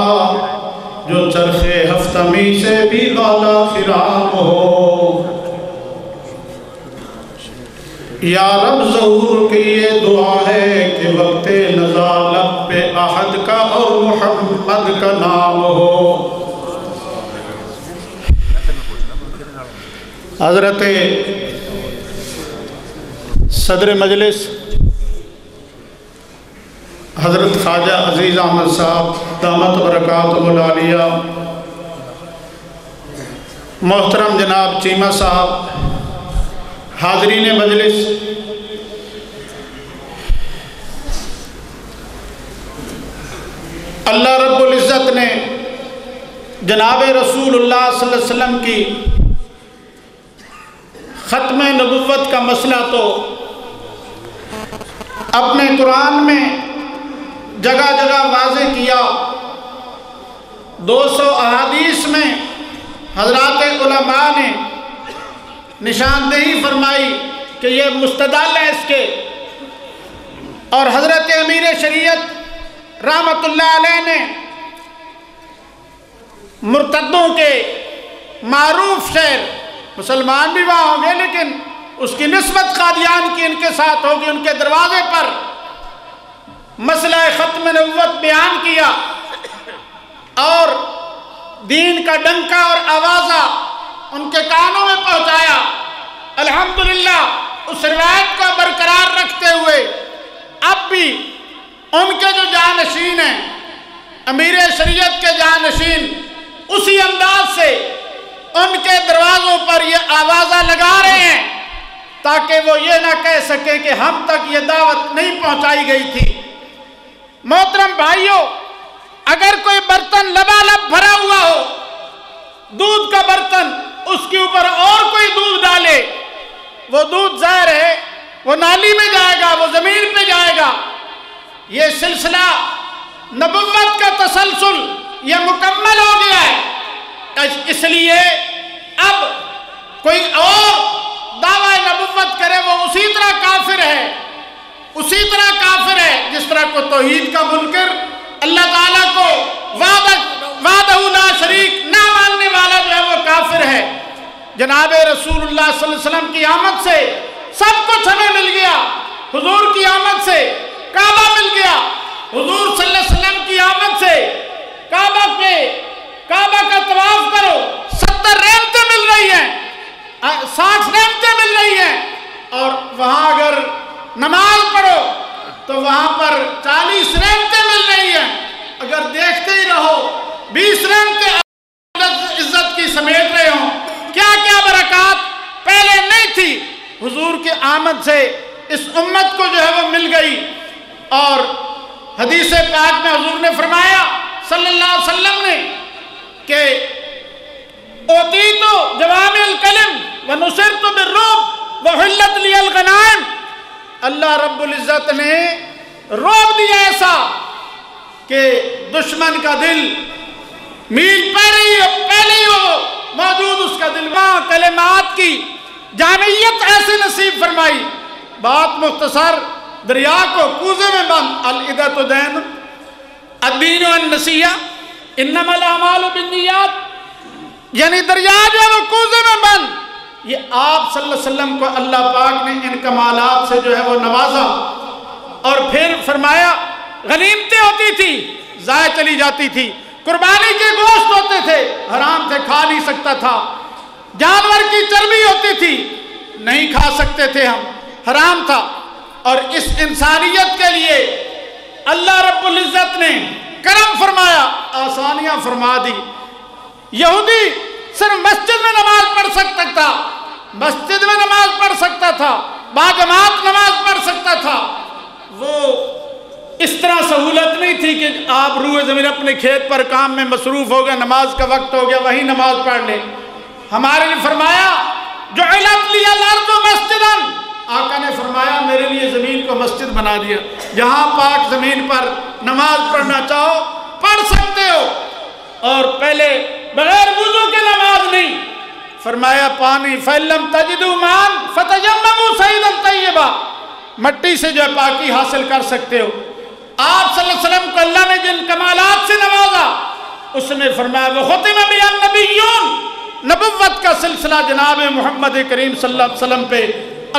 جو چرخ ہفتمی سے بھی بالا خرام ہو؟ یا رب ظہور کی یہ دعا ہے کہ وقت نزالت پہ احد کا اور محمد کا نام ہو۔ حضرت صدر مجلس حضرت خواجہ عزیز احمد صاحب دامت برکاتہ العالیہ، محترم جناب چیمہ صاحب، حاضرین مجلس، اللہ رب العزت نے جناب رسول اللہ صلی اللہ علیہ وسلم کی ختم نبوت کا مسئلہ تو اپنے قرآن میں جگہ جگہ واضح کیا، 200 احادیث میں حضرات علماء نے نشاندہی فرمائی کہ یہ مستدل ہے اس کے، اور حضرت امیر شریعت رحمت اللہ علیہ نے مرتدوں کے معروف شہر، مسلمان بھی وہاں ہوں گے لیکن اس کی نسبت قادیان کی ان کے ساتھ ہوگی، ان کے دروازے پر مسئلہ ختم نبوت بیان کیا اور دین کا ڈنکا اور آوازہ ان کے کانوں میں پہنچایا۔ الحمدللہ اس روایت کو برقرار رکھتے ہوئے اب بھی ان کے جو جانشین ہیں، امیر شریعت کے جانشین، اسی انداز سے ان کے دروازوں پر یہ آوازہ لگا رہے ہیں تاکہ وہ یہ نہ کہہ سکے کہ ہم تک یہ دعوت نہیں پہنچائی گئی تھی۔ محترم بھائیوں، اگر کوئی برتن لبالب بھرا ہوا ہو، دودھ کا برتن، اس کے اوپر اور کوئی دودھ ڈالے، وہ دودھ ظاہر ہے وہ نالی میں جائے گا، وہ زمین پہ جائے گا۔ یہ سلسلہ نبوت کا تسلسل یہ مکمل ہو گیا ہے، اس لیے اب کوئی اور دعویٰ نبوت کرے وہ اسی طرح کافر ہے، اسی طرح کافر ہے جس طرح کو توحید کا منکر، اللہ تعالیٰ کو وحدہ لا شریک نہ ماننے والا جو ہے وہ کافر ہے۔ جناب رسول اللہ صلی اللہ علیہ وسلم کی آمد سے سب کچھ ہمیں مل گیا، حضور کی آمد سے کعبہ مل گیا، حضور صلی اللہ علیہ وسلم کی آمد سے کعبہ کا طواف کرو، 70 رحمتیں مل رہی ہیں، 60 رحمتیں مل رہی ہیں، اور وہاں اگر نماز پڑھو تو وہاں پر 40 رحمتیں مل رہی ہیں۔ اگر دیکھتے ہی رہو 20 رحمتیں عزت کی سمیٹ رہے ہوں، کیا کیا برکات پہلے نہیں تھی، حضور کے آمد سے اس امت کو جو ہے وہ مل گئی۔ اور حدیث پاک میں حضور نے فرمایا صلی اللہ علیہ وسلم نے کہ اوتیتو جوامع الکلم ونصرت بالرعب وحلت لی الغنائم، اللہ رب العزت نے روب دیا ایسا کہ دشمن کا دل میل پہلے ہی وہ موجود، اس کا دل وہاں کلمات کی جامعیت ایسے نصیب فرمائی۔ بات مختصر، دریا کو کوزے میں بند، العدت دین الدین والنسیہ انما الاعمال بالنیات، یعنی دریا جو ہے وہ کوزے میں بند۔ یہ آپ صلی اللہ علیہ وسلم کو اللہ پاک نے ان کمالات سے جو ہے وہ نوازا، اور پھر فرمایا غنیمتیں ہوتی تھی ضائع چلی جاتی تھی، قربانی کے گوشت ہوتے تھے حرام تھے کھا نہیں سکتا تھا، جانور کی چربی ہوتی تھی نہیں کھا سکتے تھے ہم، حرام تھا۔ اور اس انسانیت کے لیے اللہ رب العزت نے کرم فرمایا، آسانیاں فرما دی۔ یہودی صرف مسجد میں نماز پڑھ سکتا تھا، مسجد میں نماز پڑھ سکتا تھا، باجماعت نماز پڑھ سکتا تھا، وہ اس طرح سہولت نہیں تھی کہ آپ روئے زمین اپنے کھیت پر کام میں مصروف ہو گئے، نماز کا وقت ہو گیا وہی نماز پڑھ لیں۔ ہمارے لیے فرمایا جعلت لی الارض مسجدا، آقا نے فرمایا میرے لیے زمین کو مسجد بنا دیا، جہاں پاک زمین پر نماز پڑھنا چاہو پڑھ سکتے ہو۔ اور پہلے بغیر وضو کے نماز نہیں، فرمایا پانی فَإِلَّمْ تَجِدُوا مَاءً فَتَيَمَّمُوا صَعِيدًا طَيِّبًا، مٹی سے جو ہے پاکی حاصل کر سکتے ہو۔ آپ صلی اللہ علیہ وسلم کو اللہ نے جن کمالات سے نوازا اس نے فرمایا وختم بها النبیون، نبوت کا سلسلہ جناب محمد کریم صلی اللہ علیہ وسلم پہ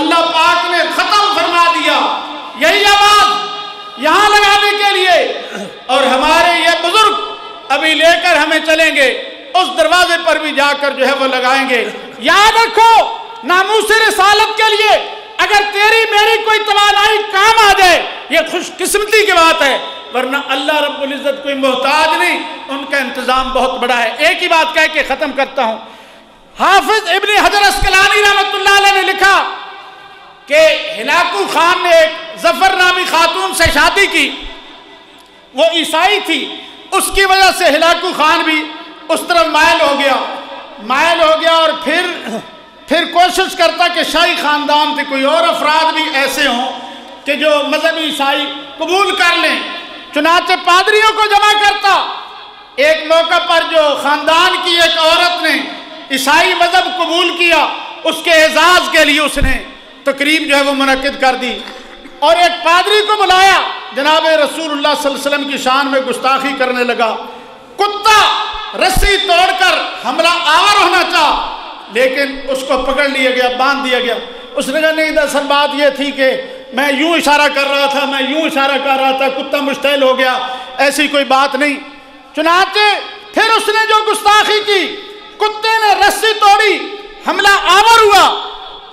اللہ پاک نے ختم فرما دیا۔ یہی آواز یہاں لگانے کے لیے، اور ہمارے یہ بزرگ ابھی لے کر ہمیں چلیں گے، اس دروازے پر بھی جا کر جو ہے وہ لگائیں گے۔ یاد رکھو ناموس رسالت کے لیے اگر تیری میری کوئی توانائی کام آ جائے یہ خوش قسمتی کی بات ہے، ورنہ اللہ رب العزت کوئی محتاج نہیں، ان کا انتظام بہت بڑا ہے۔ ایک ہی بات کہہ کے ختم کرتا ہوں، حافظ ابن حجر عسقلانی رحمۃ اللہ علیہ نے لکھا کہ ہلاکو خان نے ایک ظفر نامی خاتون سے شادی کی، وہ عیسائی تھی، اس کی وجہ سے ہلاکو خان بھی اس طرف مائل ہو گیا اور پھر کوشش کرتا کہ شاہی خاندان سے کوئی اور افراد بھی ایسے ہوں کہ جو مذہب عیسائی قبول کر لیں، چنانچہ پادریوں کو جمع کرتا۔ ایک موقع پر جو خاندان کی ایک عورت نے عیسائی مذہب قبول کیا، اس کے اعزاز کے لیے اس نے تقریب جو ہے وہ منعقد کر دی اور ایک پادری کو بلایا، جناب رسول اللہ صلی اللہ علیہ وسلم کی شان میں گستاخی کرنے لگا۔ کتا رسی توڑ کر حملہ آور ہونا چاہا لیکن اس کو پکڑ لیا گیا، باندھ دیا گیا۔ اس نے کہا نہیں، دراصل بات یہ تھی کہ میں یوں اشارہ کر رہا تھا، کتا مشتعل ہو گیا، ایسی کوئی بات نہیں۔ چنانچہ پھر اس نے جو گستاخی کی، کتے نے رسی توڑی، حملہ آور ہوا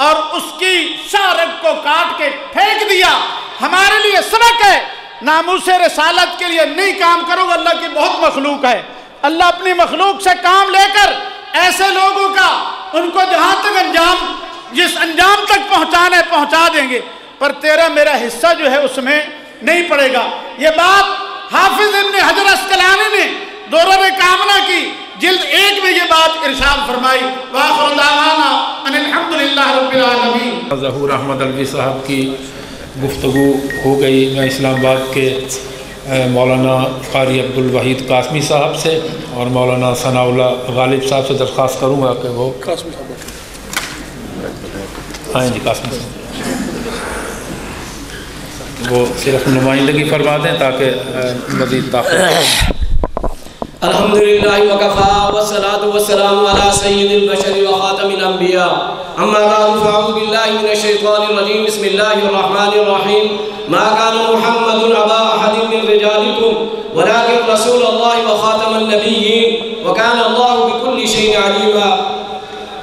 اور اس کی شارب کو کاٹ کے پھینک دیا۔ ہمارے لیے سبق ہے، ناموس رسالت کے لیے نہیں کام کرو، اللہ کی بہت مخلوق ہے، اللہ اپنی مخلوق سے کام لے کر ایسے لوگوں کا ان کو جہاں تک جس انجام تک پہنچانا ہے پہنچا دیں گے، پر تیرا میرا حصہ جو ہے اس میں نہیں پڑے گا۔ یہ بات حافظ ابن حجر عسقلانی نے دورہ کامنہ کی جلد 1 میں یہ بات ارشاد فرمائی۔ وآخر دعوانا ان الحمدللہ رب العالمین۔ ظہور احمد الوی صاحب کی گفتگو ہو گئی۔ میں اسلام آباد کے مولانا قاری عبدالوحید قاسمی صاحب سے اور مولانا ثناء اللہ غالب صاحب سے درخواست کروں گا کہ وہ قاسمی صاحب وہ صرف نمائندگی فرما دیں تاکہ مزید طاقت۔ الحمدللہ وکفا والصلاة والسلام علی سید البشر وخاتم الانبیاء، اما بعد فاعوذ باللہ من الشیطان الرجیم، بسم اللہ الرحمن الرحیم۔ ما كان محمد ابا احد من رجالکم ولكن رسول اللہ وخاتم النبیین وكان اللہ بكل شیء علیما۔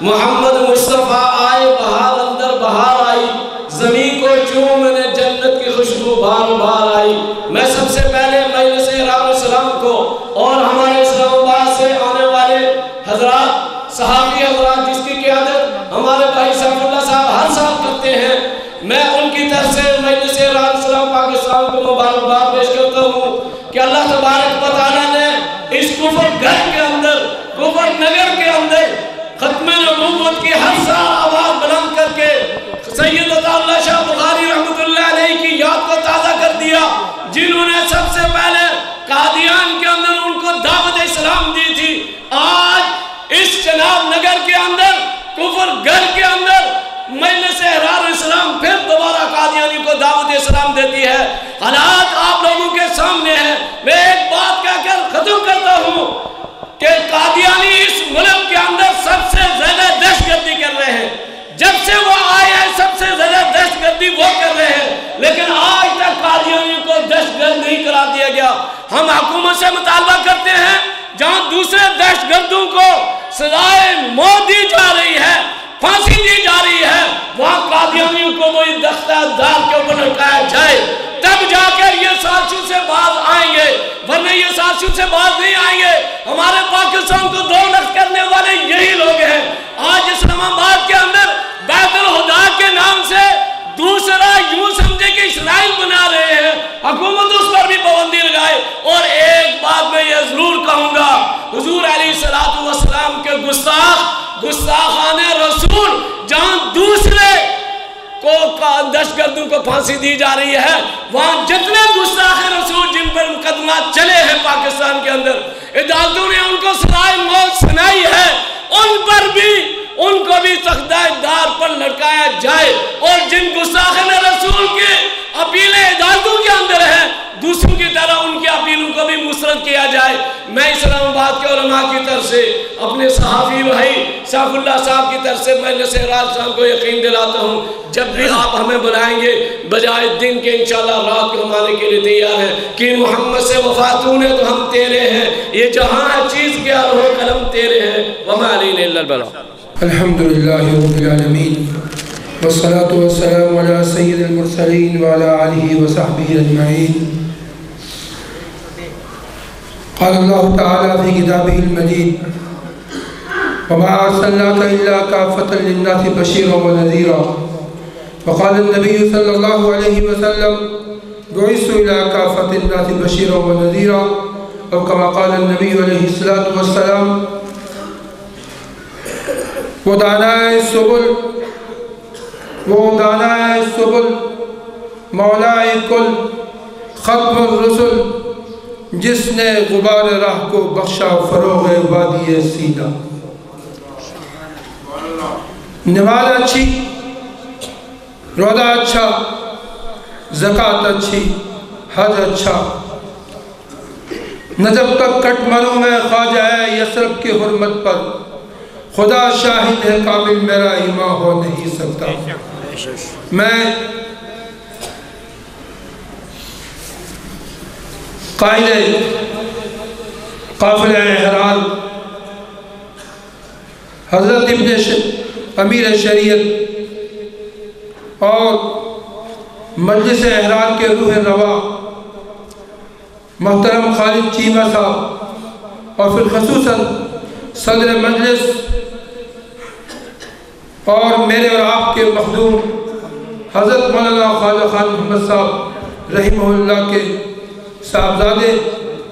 محمد مصطفیٰ آئے، بہار اندر بہار آئی، زمین کو چومنے جنت کی خوشبو بار بار آئی۔ میں سب سے پہلے مجلس احرام السلام کو اور ہمارے اسلام آباد سے آنے والے حضرات، صحابی حضرات جس کی قیادت ہمارے بھائی سیف اللہ صاحب ہر سال کرتے ہیں، میں ان کی طرف سے مجلس احرام السلام پاکستان کو مبارکباد پیش کرتا ہوں کہ اللہ تبارک و تعالیٰ نے اس کفر گھر کے اندر، کفر نگر کے اندر ختم نبوت کی ہر سال آواز بلند کر کے سید عطا اللہ شاہ بخاری رحمت اللہ علیہ کی یاد کو تازہ کر دیا، جنہوں نے سب سے پہلے قادیان کے اندر ان کو دعوت اسلام دی تھی۔ آج اس جناب نگر کے اندر، کفر گھر کے اندر مجلس احرار اسلام پھر دوبارہ قادیانی کو دعوت اسلام دیتی ہے۔ حالات آپ لوگوں کے سامنے ہیں۔ میں ایک بات کہہ کر ختم کرتا ہوں کہ قادیانی اس ملک کے اندر سب سے زیادہ دہشت گردی کر رہے ہیں۔ جب سے وہ آئے ہیں سب سے زیادہ دہشت گردی وہ کر رہے ہیں، لیکن آج تک قادیانی کو دہشت گرد نہیں قرار دیا گیا۔ ہم حکومت سے مطالبہ کرتے ہیں جہاں دوسرے دہشت گردوں کو سزائے موت دی جا رہی ہے، پھانسی دی جا رہی ہے، وہاں قادیانیوں کو وہی دستہ دار کے اوپر لٹکایا جائے، تب جا کر یہ سازشوں سے باز آئیں گے، ورنہ یہ سازشوں سے باز نہیں آئیں گے۔ ہمارے پاکستان کو دو لخت کرنے والے یہی لوگ ہیں۔ آج اسلام آباد کے اندر بیت الہدا کے نام سے دوسرا یوں سمجھے کہ اسرائیل بنا رہے ہیں، حکومت اس پر بھی پابندی لگائے۔ اور ایک بات میں یہ ضرور کہوں گا، حضور علیہ السلام کے گستاخان رسول جہاں دوسرے کو دہشت گردوں کو پھانسی دی جا رہی ہے، وہاں جتنے گستاخ رسول جن پر مقدمات چلے ہیں پاکستان کے اندر، عدالتوں نے ان کو سزائے موت سنائی ہے، ان کو بھی تختہ دار پر لٹکایا جائے۔ اور جن گستاخ رسول کے اپیلیں عدالتوں کے اندر ہیں، دوسروں علماء کی طرف سے، اپنے صحافی بھائی سیف اللہ صاحب کی طرف سے مجلس اعراض صاحب کو یقین دلاتا ہوں جب بھی آپ ہمیں بلائیں گے بجائے دن کے انشاءاللہ رات کو ہم آنے کے لیے تیار ہیں کہ محمد سے وفاتون ہے تو ہم تیرے ہیں، یہ جہاں چیز کیا ہو قلم تیرے ہیں، وما علینا الا البلاغ۔ الحمدللہ رب العالمین والصلاة والسلام على سید المرسلین وعلى آلہ وصحبہ اجمعین۔ قال اللہ تعالیٰ فی کتابہ المجید وما ارسلناک الا کافۃ للناس بشیرا ونذیرا، وقال النبی صلی اللہ علیہ وسلم بعثت الى کافۃ الناس بشیرا ونذیرا، اور کما قال النبی علیہ الصلوۃ والسلام وہ دانائے السبل مولائے کل ختم الرسل، جس نے غبار راہ کو بخشا فروغ وادی سینا۔ نماز اچھی، روزہ اچھا، زکوٰۃ اچھی، حج اچھا، نہ جب تک کٹ مروں میں خواجہ ہے یثرب کی حرمت پر، خدا شاہد ہے کامل میرا ایمان ہو نہیں سکتا۔ میں قائد قافلہ احرار حضرت ابن امیر شریعت اور مجلس احرار کے روح روا محترم خالد چیمہ صاحب اور پھر خصوصاً صدر مجلس اور میرے اور آپ کے مخدوم حضرت مولانا خواجہ خان محمد صاحب رحمہ اللہ کے صاحبزادے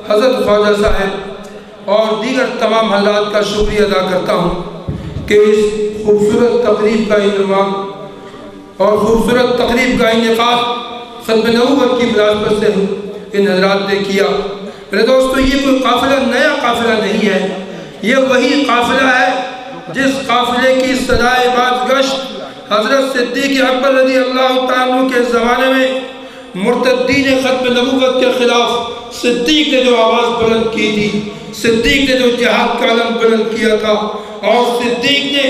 حضرت خواجہ صاحب اور دیگر تمام حضرات کا شکریہ ادا کرتا ہوں کہ اس خوبصورت تقریب کا انعقاد اور خوبصورت تقریب کا انعقاد ختم نبوت کی مناسبت سے ان حضرات نے کیا۔ میرے دوستو، یہ کوئی قافلہ نیا قافلہ نہیں ہے، یہ وہی قافلہ ہے جس قافلے کی صدائے باز گشت حضرت صدیق اکبر رضی اللہ تعالیٰ عنہ کے زمانے میں مرتدین ختم نبوت کے خلاف صدیق نے جو آواز بلند کی تھی، صدیق نے جو جہاد کا علم بلند کیا تھا، اور صدیق نے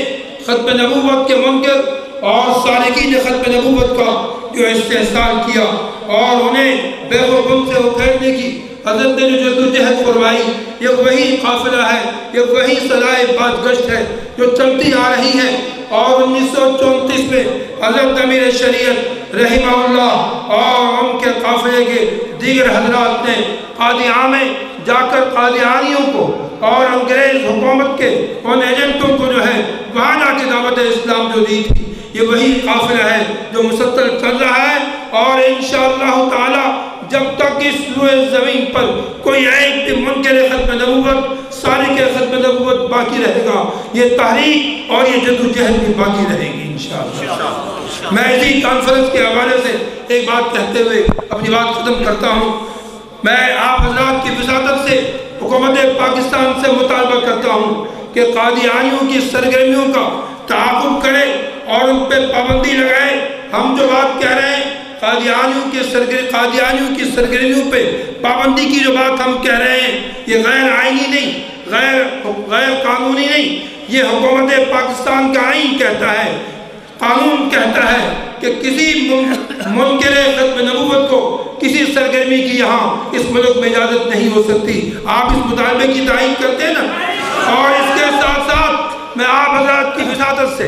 ختم نبوت کے منکر اور سالکین ختم نبوت کا جو استحصال کیا اور انہیں بے وقوف سے اکھیڑنے کی حضرت نے جو جدوجہد فرمائی، یہ وہی قافلہ ہے، یہ وہی صدائے باز گشت ہے جو چلتی آ رہی ہے۔ اور 1934 میں حضرت امیر شریعت رحمہ اللہ اور ان کے قافلے کے دیگر حضرات نے قادیان میں جا کر قادیانیوں کو اور انگریز حکومت کے ان ایجنٹوں کو جو ہے وہاں جا کے دعوت اسلام جو دی تھی، یہ وہی قافلہ ہے جو مسلسل چل رہا ہے۔ اور انشاءاللہ تعالی جب تک اس روئے زمین پر کوئی ایک بھی منکر ختم نبوت سالک ختم نبوت باقی رہے گا، یہ تحریک اور یہ جدوجہد بھی باقی رہے گی انشاءاللہ۔ میں اسی کانفرنس کے حوالے سے ایک بات کہتے ہوئے اپنی بات ختم کرتا ہوں۔ میں آپ حضرات کی وساطت سے حکومت پاکستان سے مطالبہ کرتا ہوں کہ قادیانیوں کی سرگرمیوں کا تعاقب کرے اور ان پہ پابندی لگائے۔ ہم جو بات کہہ رہے ہیں قادیانیوں کی سرگرمیوں پہ پابندی کی جو بات ہم کہہ رہے ہیں، یہ غیر آئینی نہیں، غیر قانونی نہیں، یہ حکومت پاکستان کا آئین کہتا ہے، قانون کہتا ہے کہ کسی منکر ختم نبوت کو کسی سرگرمی کی یہاں اس ملک میں اجازت نہیں ہو سکتی۔ آپ اس مطالبے کی تائید کرتے ہیں نا؟ اور اس کے ساتھ ساتھ میں آپ حضرات کی وساطت سے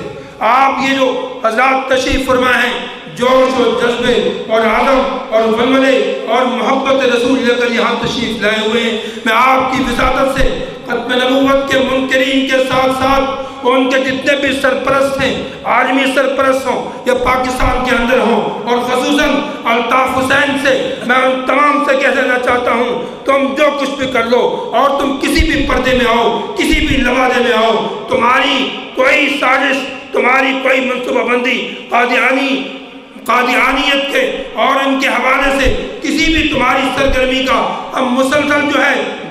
آپ یہ جو حضرات تشریف فرما ہیں، جوش و جذبے اور عزم اور ولولے اور محبت رسول لے کر یہاں تشریف لائے ہوئے ہیں، میں آپ کی وساطت سے ختم نبوت کے منکرین کے ساتھ ساتھ ان کے جتنے بھی سرپرست ہیں، عالمی سرپرست ہوں یا پاکستان کے اندر ہوں، اور خصوصاً الطاف حسین سے میں ان تمام سے کہہ دینا چاہتا ہوں، تم جو کچھ بھی کر لو اور تم کسی بھی پردے میں آؤ، کسی بھی لوادے میں آؤ، تمہاری کوئی سازش، تمہاری کوئی منصوبہ بندی قادیانیت کے اور ان کے حوالے سے کسی بھی تمہاری سرگرمی کا ہم مسلسل جو ہے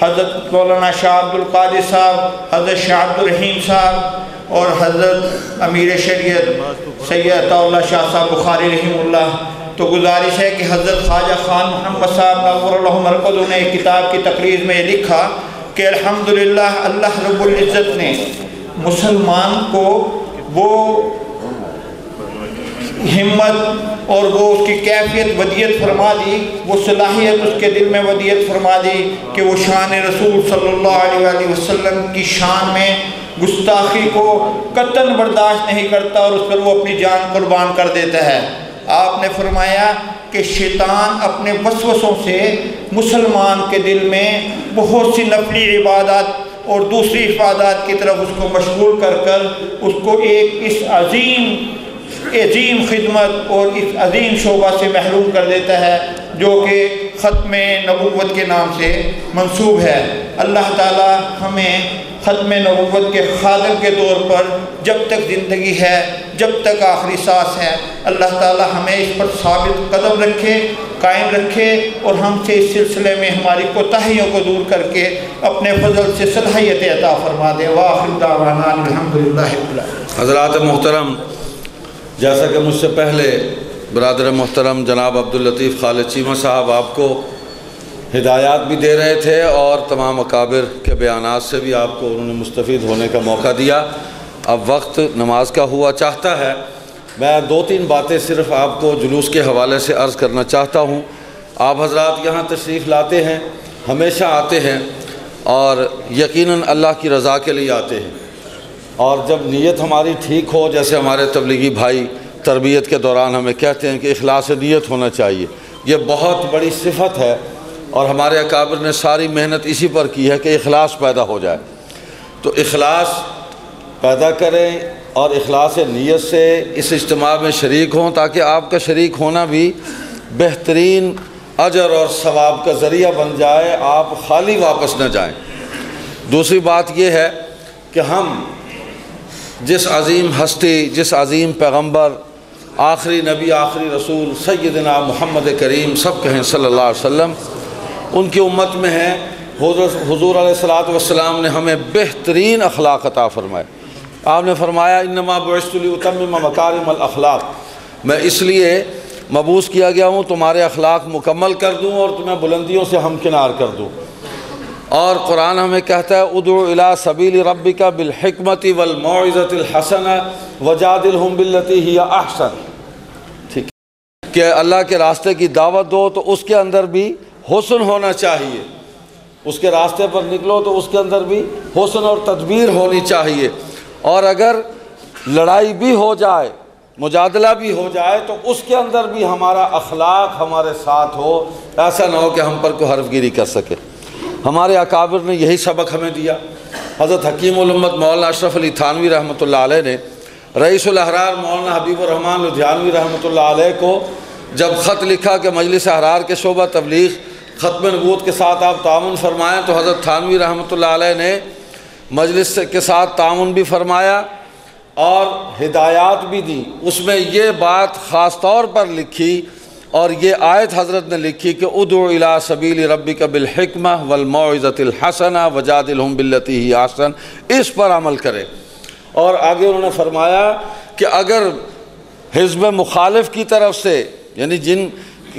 حضرت مولانا شاہ عبدال قادر صاحب، حضرت شاہ عبدالرحیم صاحب اور حضرت امیر شریعت سید عطا اللہ شاہ صاحب بخاری رحمہ اللہ، تو گزارش ہے کہ حضرت خواجہ خان محمد صاحب نور اللہ مرقدہ نے ایک کتاب کی تقریر میں یہ لکھا کہ الحمدللہ اللہ رب العزت نے مسلمان کو وہ ہمت اور وہ اس کی کیفیت ودیت فرما دی، وہ صلاحیت اس کے دل میں ودیت فرما دی کہ وہ شان رسول صلی اللہ علیہ وسلم کی شان میں گستاخی کو قطعاً برداشت نہیں کرتا اور اس پر وہ اپنی جان قربان کر دیتا ہے۔ آپ نے فرمایا کہ شیطان اپنے وسوسوں سے مسلمان کے دل میں بہت سی نفلی عبادات اور دوسری عبادات کی طرف اس کو مشغول کر کر اس کو ایک اس عظیم خدمت اور اس عظیم شعبہ سے محروم کر دیتا ہے جو کہ ختم نبوت کے نام سے منسوب ہے۔ اللہ تعالی ہمیں ختم نبوت کے خادم کے طور پر جب تک زندگی ہے، جب تک آخری سانس ہے، اللہ تعالی ہمیں اس پر ثابت قدم رکھے، قائم رکھے اور ہم سے اس سلسلے میں ہماری کوتاہیوں کو دور کر کے اپنے فضل سے صلاحیت عطا فرما دے۔ وآخر دعوانا الحمدللہ رب العالمین۔ حضرات محترم، جیسا کہ مجھ سے پہلے برادر محترم جناب عبداللطیف خالد چیمہ صاحب آپ کو ہدایات بھی دے رہے تھے اور تمام اکابر کے بیانات سے بھی آپ کو انہوں نے مستفید ہونے کا موقع دیا، اب وقت نماز کا ہوا چاہتا ہے۔ میں 2-3 باتیں صرف آپ کو جلوس کے حوالے سے عرض کرنا چاہتا ہوں۔ آپ حضرات یہاں تشریف لاتے ہیں، ہمیشہ آتے ہیں اور یقیناً اللہ کی رضا کے لیے آتے ہیں، اور جب نیت ہماری ٹھیک ہو، جیسے ہمارے تبلیغی بھائی تربیت کے دوران ہمیں کہتے ہیں کہ اخلاص نیت ہونا چاہیے، یہ بہت بڑی صفت ہے اور ہمارے اکابر نے ساری محنت اسی پر کی ہے کہ اخلاص پیدا ہو جائے۔ تو اخلاص پیدا کریں اور اخلاص نیت سے اس اجتماع میں شریک ہوں تاکہ آپ کا شریک ہونا بھی بہترین اجر اور ثواب کا ذریعہ بن جائے، آپ خالی واپس نہ جائیں۔ دوسری بات یہ ہے کہ ہم جس عظیم ہستی، جس عظیم پیغمبر، آخری نبی، آخری رسول سیدنا محمد کریم سب کہیں صلی اللہ علیہ وسلم، ان کی امت میں ہیں، حضور علیہ السلام نے ہمیں بہترین اخلاق عطا فرمائے۔ آپ نے فرمایا انما بعثت لاتمم مکارم الاخلاق، میں اس لیے مبعوث کیا گیا ہوں تمہارے اخلاق مکمل کر دوں اور تمہیں بلندیوں سے ہمکنار کر دوں۔ اور قرآن ہمیں کہتا ہے ادعو الی سبیل ربک بالحکمۃ والموعظۃ الحسنہ وجادلہم باللتی ہی احسن، ٹھیک ہے کہ اللہ کے راستے کی دعوت دو تو اس کے اندر بھی حسن ہونا چاہیے، اس کے راستے پر نکلو تو اس کے اندر بھی حسن اور تدبیر ہونی چاہیے، اور اگر لڑائی بھی ہو جائے، مجادلہ بھی ہو جائے تو اس کے اندر بھی ہمارا اخلاق ہمارے ساتھ ہو، ایسا نہ ہو کہ ہم پر کوئی حرف گیری کر سکے۔ ہمارے اکابر نے یہی سبق ہمیں دیا۔ حضرت حکیم الامت مولانا اشرف علی تھانوی رحمۃ اللہ علیہ نے رئیس الاحرار مولانا حبیب الرحمن لدھیانوی رحمۃ اللہ علیہ کو جب خط لکھا کہ مجلس احرار کے شعبہ تبلیغ ختم نبوت کے ساتھ آپ تعاون فرمائیں، تو حضرت تھانوی رحمۃ اللہ علیہ نے مجلس کے ساتھ تعاون بھی فرمایا اور ہدایات بھی دی۔ اس میں یہ بات خاص طور پر لکھی اور یہ آیت حضرت نے لکھی کہ ادعو الی سبیل ربک بالحکمہ والموعظۃ الحسنہ وجادلہم باللتی ہی احسن، اس پر عمل کرے۔ اور آگے انہوں نے فرمایا کہ اگر حزب مخالف کی طرف سے، یعنی جن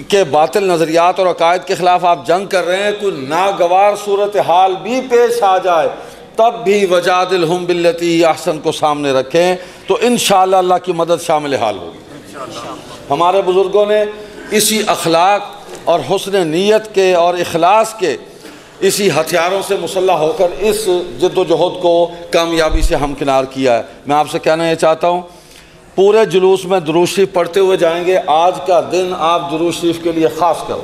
کے باطل نظریات اور عقائد کے خلاف آپ جنگ کر رہے ہیں، کوئی ناگوار صورتحال بھی پیش آ جائے تب بھی وجادلہم باللتی ہی احسن کو سامنے رکھیں تو انشاءاللہ اللہ کی مدد شامل حال ہوگی۔ ہمارے بزرگوں نے اسی اخلاق اور حسن نیت کے اور اخلاص کے اسی ہتھیاروں سے مسلح ہو کر اس جد و جہد کو کامیابی سے ہمکنار کیا ہے۔ میں آپ سے کہنا یہ چاہتا ہوں، پورے جلوس میں درود شریف پڑھتے ہوئے جائیں گے، آج کا دن آپ درود شریف کے لیے خاص کرو۔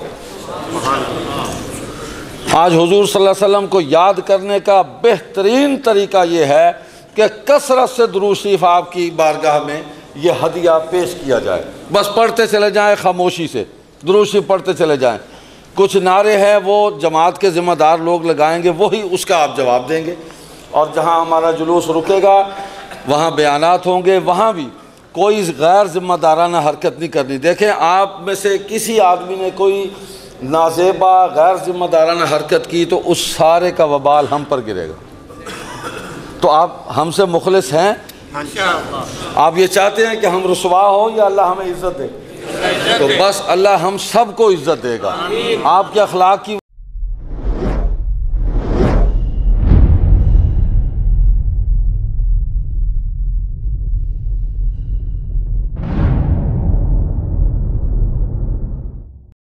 آج حضور صلی اللہ علیہ وسلم کو یاد کرنے کا بہترین طریقہ یہ ہے کہ کثرت سے درود شریف آپ کی بارگاہ میں یہ ہدیہ پیش کیا جائے، بس پڑھتے چلے جائیں، خاموشی سے درود شریف پڑھتے چلے جائیں۔ کچھ نعرے ہیں وہ جماعت کے ذمہ دار لوگ لگائیں گے، وہی اس کا آپ جواب دیں گے، اور جہاں ہمارا جلوس رکے گا وہاں بیانات ہوں گے، وہاں بھی کوئی غیر ذمہ دارانہ حرکت نہیں کرنی۔ دیکھیں آپ میں سے کسی آدمی نے کوئی نازیبا غیر ذمہ دارانہ حرکت کی تو اس سارے کا وبال ہم پر گرے گا۔ تو آپ ہم سے مخلص ہیں؟ آپ یہ چاہتے ہیں کہ ہم رسوا ہو یا اللہ ہمیں عزت دے؟ تو بس اللہ ہم سب کو عزت دے گا۔ آپ کے اخلاق کی